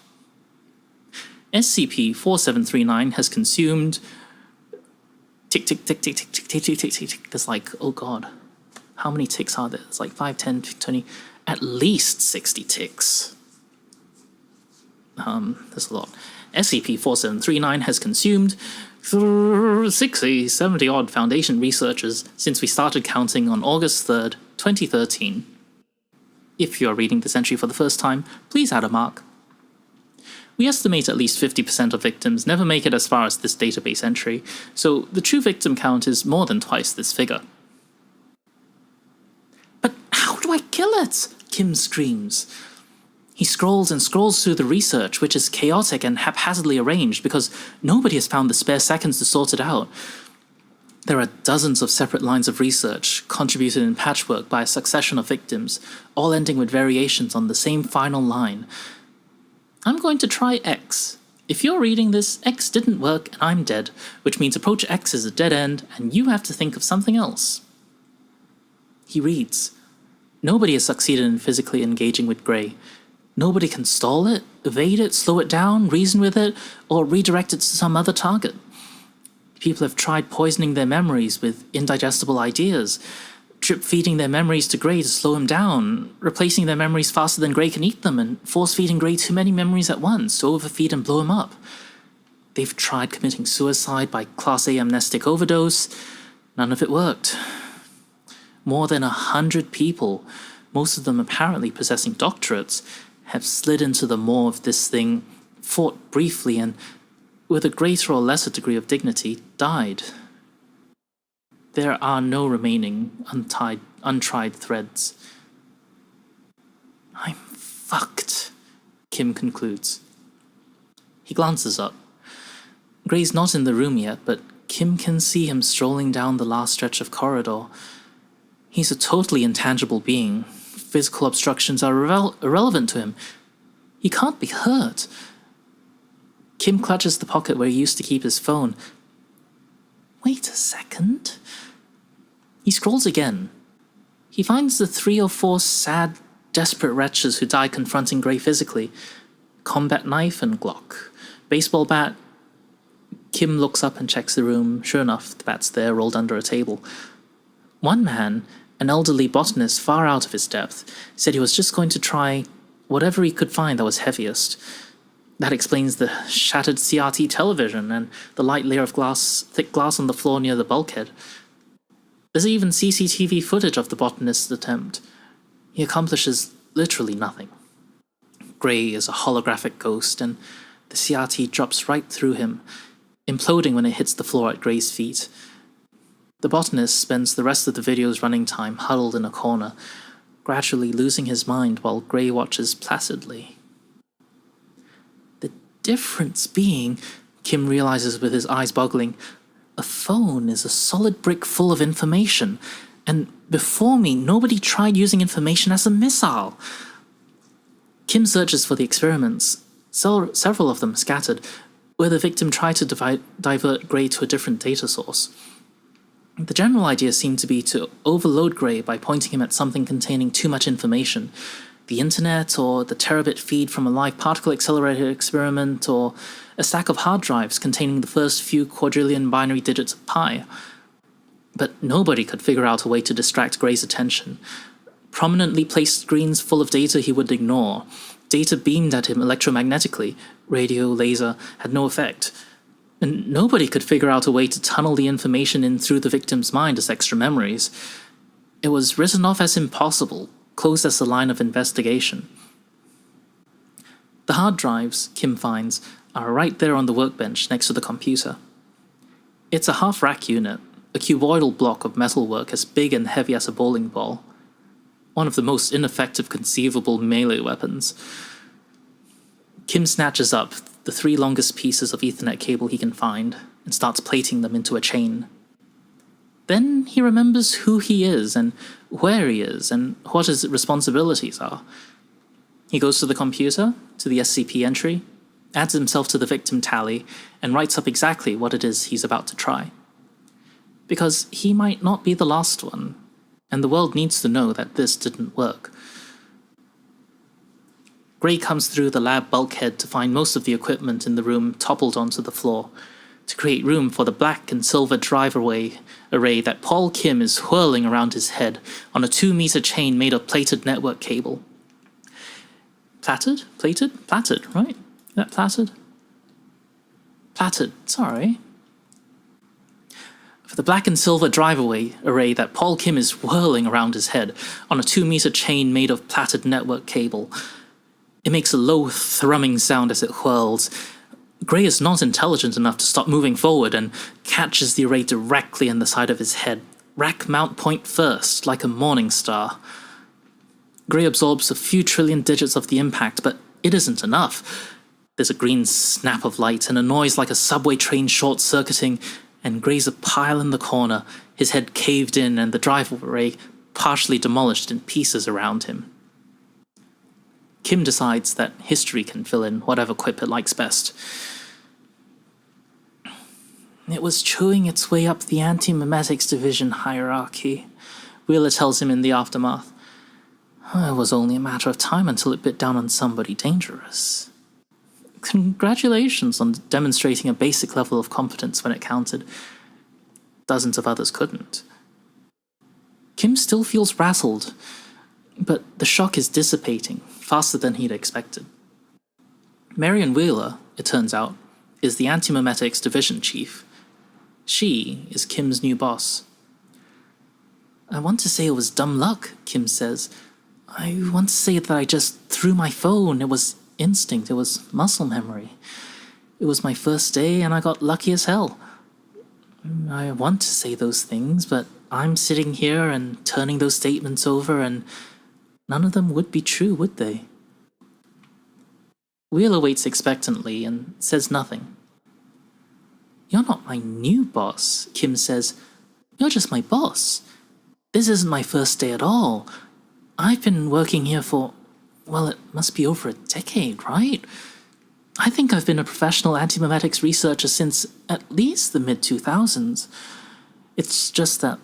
SCP-4739 has consumed... Tick, tick, tick, tick, tick, tick, tick, tick, tick, tick, tick. There's like, oh god. How many ticks are there? It's like 5, 10, 20, at least 60 ticks. There's a lot. SCP-4739 has consumed 60, 70 odd Foundation researchers since we started counting on August 3rd, 2013. If you are reading this entry for the first time, please add a mark. We estimate at least 50% of victims never make it as far as this database entry, so the true victim count is more than twice this figure. But how do I kill it? Kim screams. He scrolls and scrolls through the research, which is chaotic and haphazardly arranged because nobody has found the spare seconds to sort it out. There are dozens of separate lines of research, contributed in patchwork by a succession of victims, all ending with variations on the same final line. I'm going to try X. If you're reading this, X didn't work and I'm dead, which means approach X is a dead end and you have to think of something else. He reads. Nobody has succeeded in physically engaging with Gray. Nobody can stall it, evade it, slow it down, reason with it, or redirect it to some other target. People have tried poisoning their memories with indigestible ideas, drip-feeding their memories to Gray to slow him down, replacing their memories faster than Gray can eat them, and force-feeding Gray too many memories at once to overfeed and blow him up. They've tried committing suicide by Class A amnestic overdose. None of it worked. More than 100 people, most of them apparently possessing doctorates, have slid into the maw of this thing, fought briefly, and, with a greater or lesser degree of dignity, died. There are no remaining untried threads. I'm fucked, Kim concludes. He glances up. Gray's not in the room yet, but Kim can see him strolling down the last stretch of corridor. He's a totally intangible being. Physical obstructions are irrelevant to him. He can't be hurt. Kim clutches the pocket where he used to keep his phone. Wait a second. He scrolls again. He finds the 3 or 4 sad, desperate wretches who die confronting Gray physically. Combat knife and Glock. Baseball bat. Kim looks up and checks the room. Sure enough, the bat's there, rolled under a table. One man, an elderly botanist far out of his depth, said he was just going to try whatever he could find that was heaviest. That explains the shattered CRT television and the light layer of thick glass on the floor near the bulkhead. There's even CCTV footage of the botanist's attempt. He accomplishes literally nothing. Gray is a holographic ghost, and the CRT drops right through him, imploding when it hits the floor at Gray's feet. The botanist spends the rest of the video's running time huddled in a corner, gradually losing his mind while Gray watches placidly. The difference being, Kim realizes with his eyes boggling, a phone is a solid brick full of information, and before me, nobody tried using information as a missile. Kim searches for the experiments, several of them scattered, where the victim tried to divert Gray to a different data source. The general idea seemed to be to overload Gray by pointing him at something containing too much information. The internet, or the terabit feed from a live particle accelerator experiment, or a stack of hard drives containing the first few quadrillion binary digits of pi. But nobody could figure out a way to distract Gray's attention. Prominently placed screens full of data he would ignore. Data beamed at him electromagnetically. Radio, laser, had no effect. And nobody could figure out a way to tunnel the information in through the victim's mind as extra memories. It was written off as impossible, closed as a line of investigation. The hard drives, Kim finds, are right there on the workbench next to the computer. It's a half-rack unit, a cuboidal block of metalwork as big and heavy as a bowling ball. One of the most ineffective conceivable melee weapons. Kim snatches up the 3 longest pieces of Ethernet cable he can find and starts plaiting them into a chain. Then he remembers who he is and where he is and what his responsibilities are. He goes to the computer, to the SCP entry, adds himself to the victim tally, and writes up exactly what it is he's about to try. Because he might not be the last one, and the world needs to know that this didn't work. Gray comes through the lab bulkhead to find most of the equipment in the room toppled onto the floor, to create room for the black and silver drive-away array that Paul Kim is whirling around his head on a 2-meter chain made of plated network cable. Plaited? Plated? Plaited, right? Is that plaited? Plaited, sorry. For the black and silver drive-away array that Paul Kim is whirling around his head on a 2-meter chain made of plaited network cable. It makes a low, thrumming sound as it whirls. Gray is not intelligent enough to stop moving forward and catches the array directly in the side of his head, rack mount point first, like a morning star. Gray absorbs a few trillion digits of the impact, but it isn't enough. There's a green snap of light and a noise like a subway train short-circuiting, and Gray's a pile in the corner, his head caved in and the driveway partially demolished in pieces around him. Kim decides that history can fill in whatever quip it likes best. It was chewing its way up the Antimemetics division hierarchy, Wheeler tells him in the aftermath. It was only a matter of time until it bit down on somebody dangerous. Congratulations on demonstrating a basic level of competence when it counted. Dozens of others couldn't. Kim still feels rattled, but the shock is dissipating faster than he'd expected. Marion Wheeler, it turns out, is the Antimemetics division chief. She is Kim's new boss. I want to say it was dumb luck, Kim says. I want to say that I just threw my phone. It was instinct. It was muscle memory. It was my first day and I got lucky as hell. I want to say those things, but I'm sitting here and turning those statements over and none of them would be true, would they? Wheeler waits expectantly and says nothing. You're not my new boss, Kim says. You're just my boss. This isn't my first day at all. I've been working here for, well, it must be over a decade, right? I think I've been a professional antimemetics researcher since at least the mid-2000s. It's just that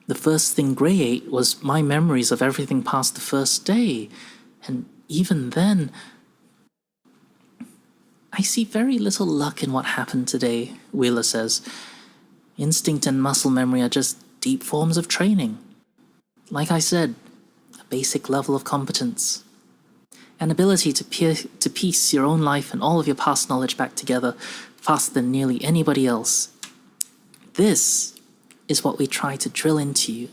the first thing Gray ate was my memories of everything past the first day. And even then, I see very little luck in what happened today, Wheeler says. Instinct and muscle memory are just deep forms of training. Like I said, a basic level of competence. An ability to piece your own life and all of your past knowledge back together faster than nearly anybody else. This is what we try to drill into you.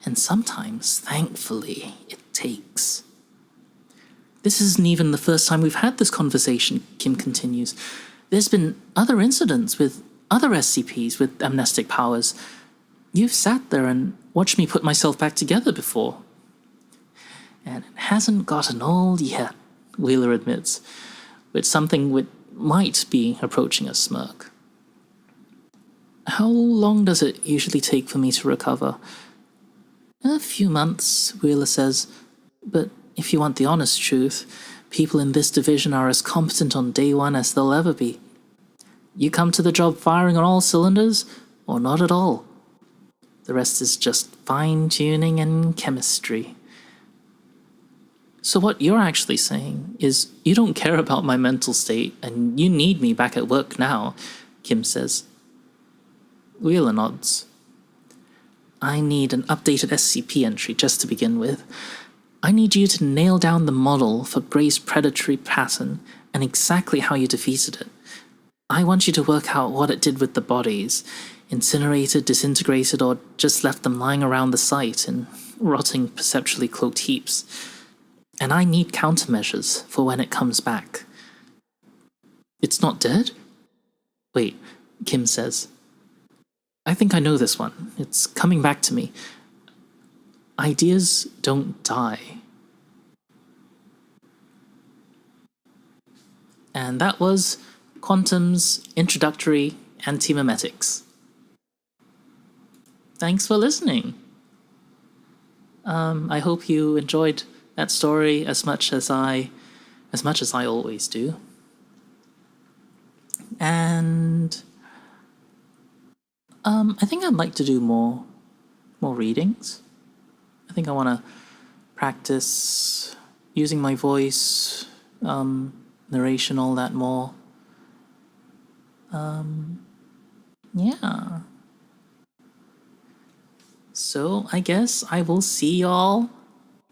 And sometimes, thankfully, it takes. This isn't even the first time we've had this conversation, Kim continues. There's been other incidents with other SCPs with amnestic powers. You've sat there and watched me put myself back together before. And it hasn't gotten old yet, Wheeler admits, with something which might be approaching a smirk. How long does it usually take for me to recover? A few months, Wheeler says, but if you want the honest truth, people in this division are as competent on day one as they'll ever be. You come to the job firing on all cylinders, or not at all. The rest is just fine-tuning and chemistry. So what you're actually saying is you don't care about my mental state and you need me back at work now, Kim says. Wheeler nods. I need an updated SCP entry just to begin with. I need you to nail down the model for Gray's predatory pattern and exactly how you defeated it. I want you to work out what it did with the bodies, incinerated, disintegrated, or just left them lying around the site in rotting, perceptually cloaked heaps. And I need countermeasures for when it comes back. It's not dead? Wait, Kim says. I think I know this one. It's coming back to me. Ideas don't die. And that was Quantum's introductory Antimemetics. Thanks for listening. I hope you enjoyed that story as much as I always do. And I think I'd like to do more readings. I think I want to practice using my voice, narration, all that more. Yeah. So I guess I will see y'all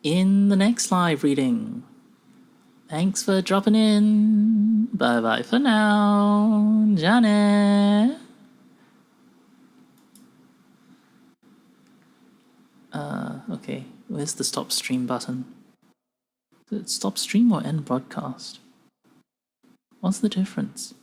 in the next live reading. Thanks for dropping in. Bye-bye for now. Janet. Okay, where's the stop stream button? Is it stop stream or end broadcast? What's the difference?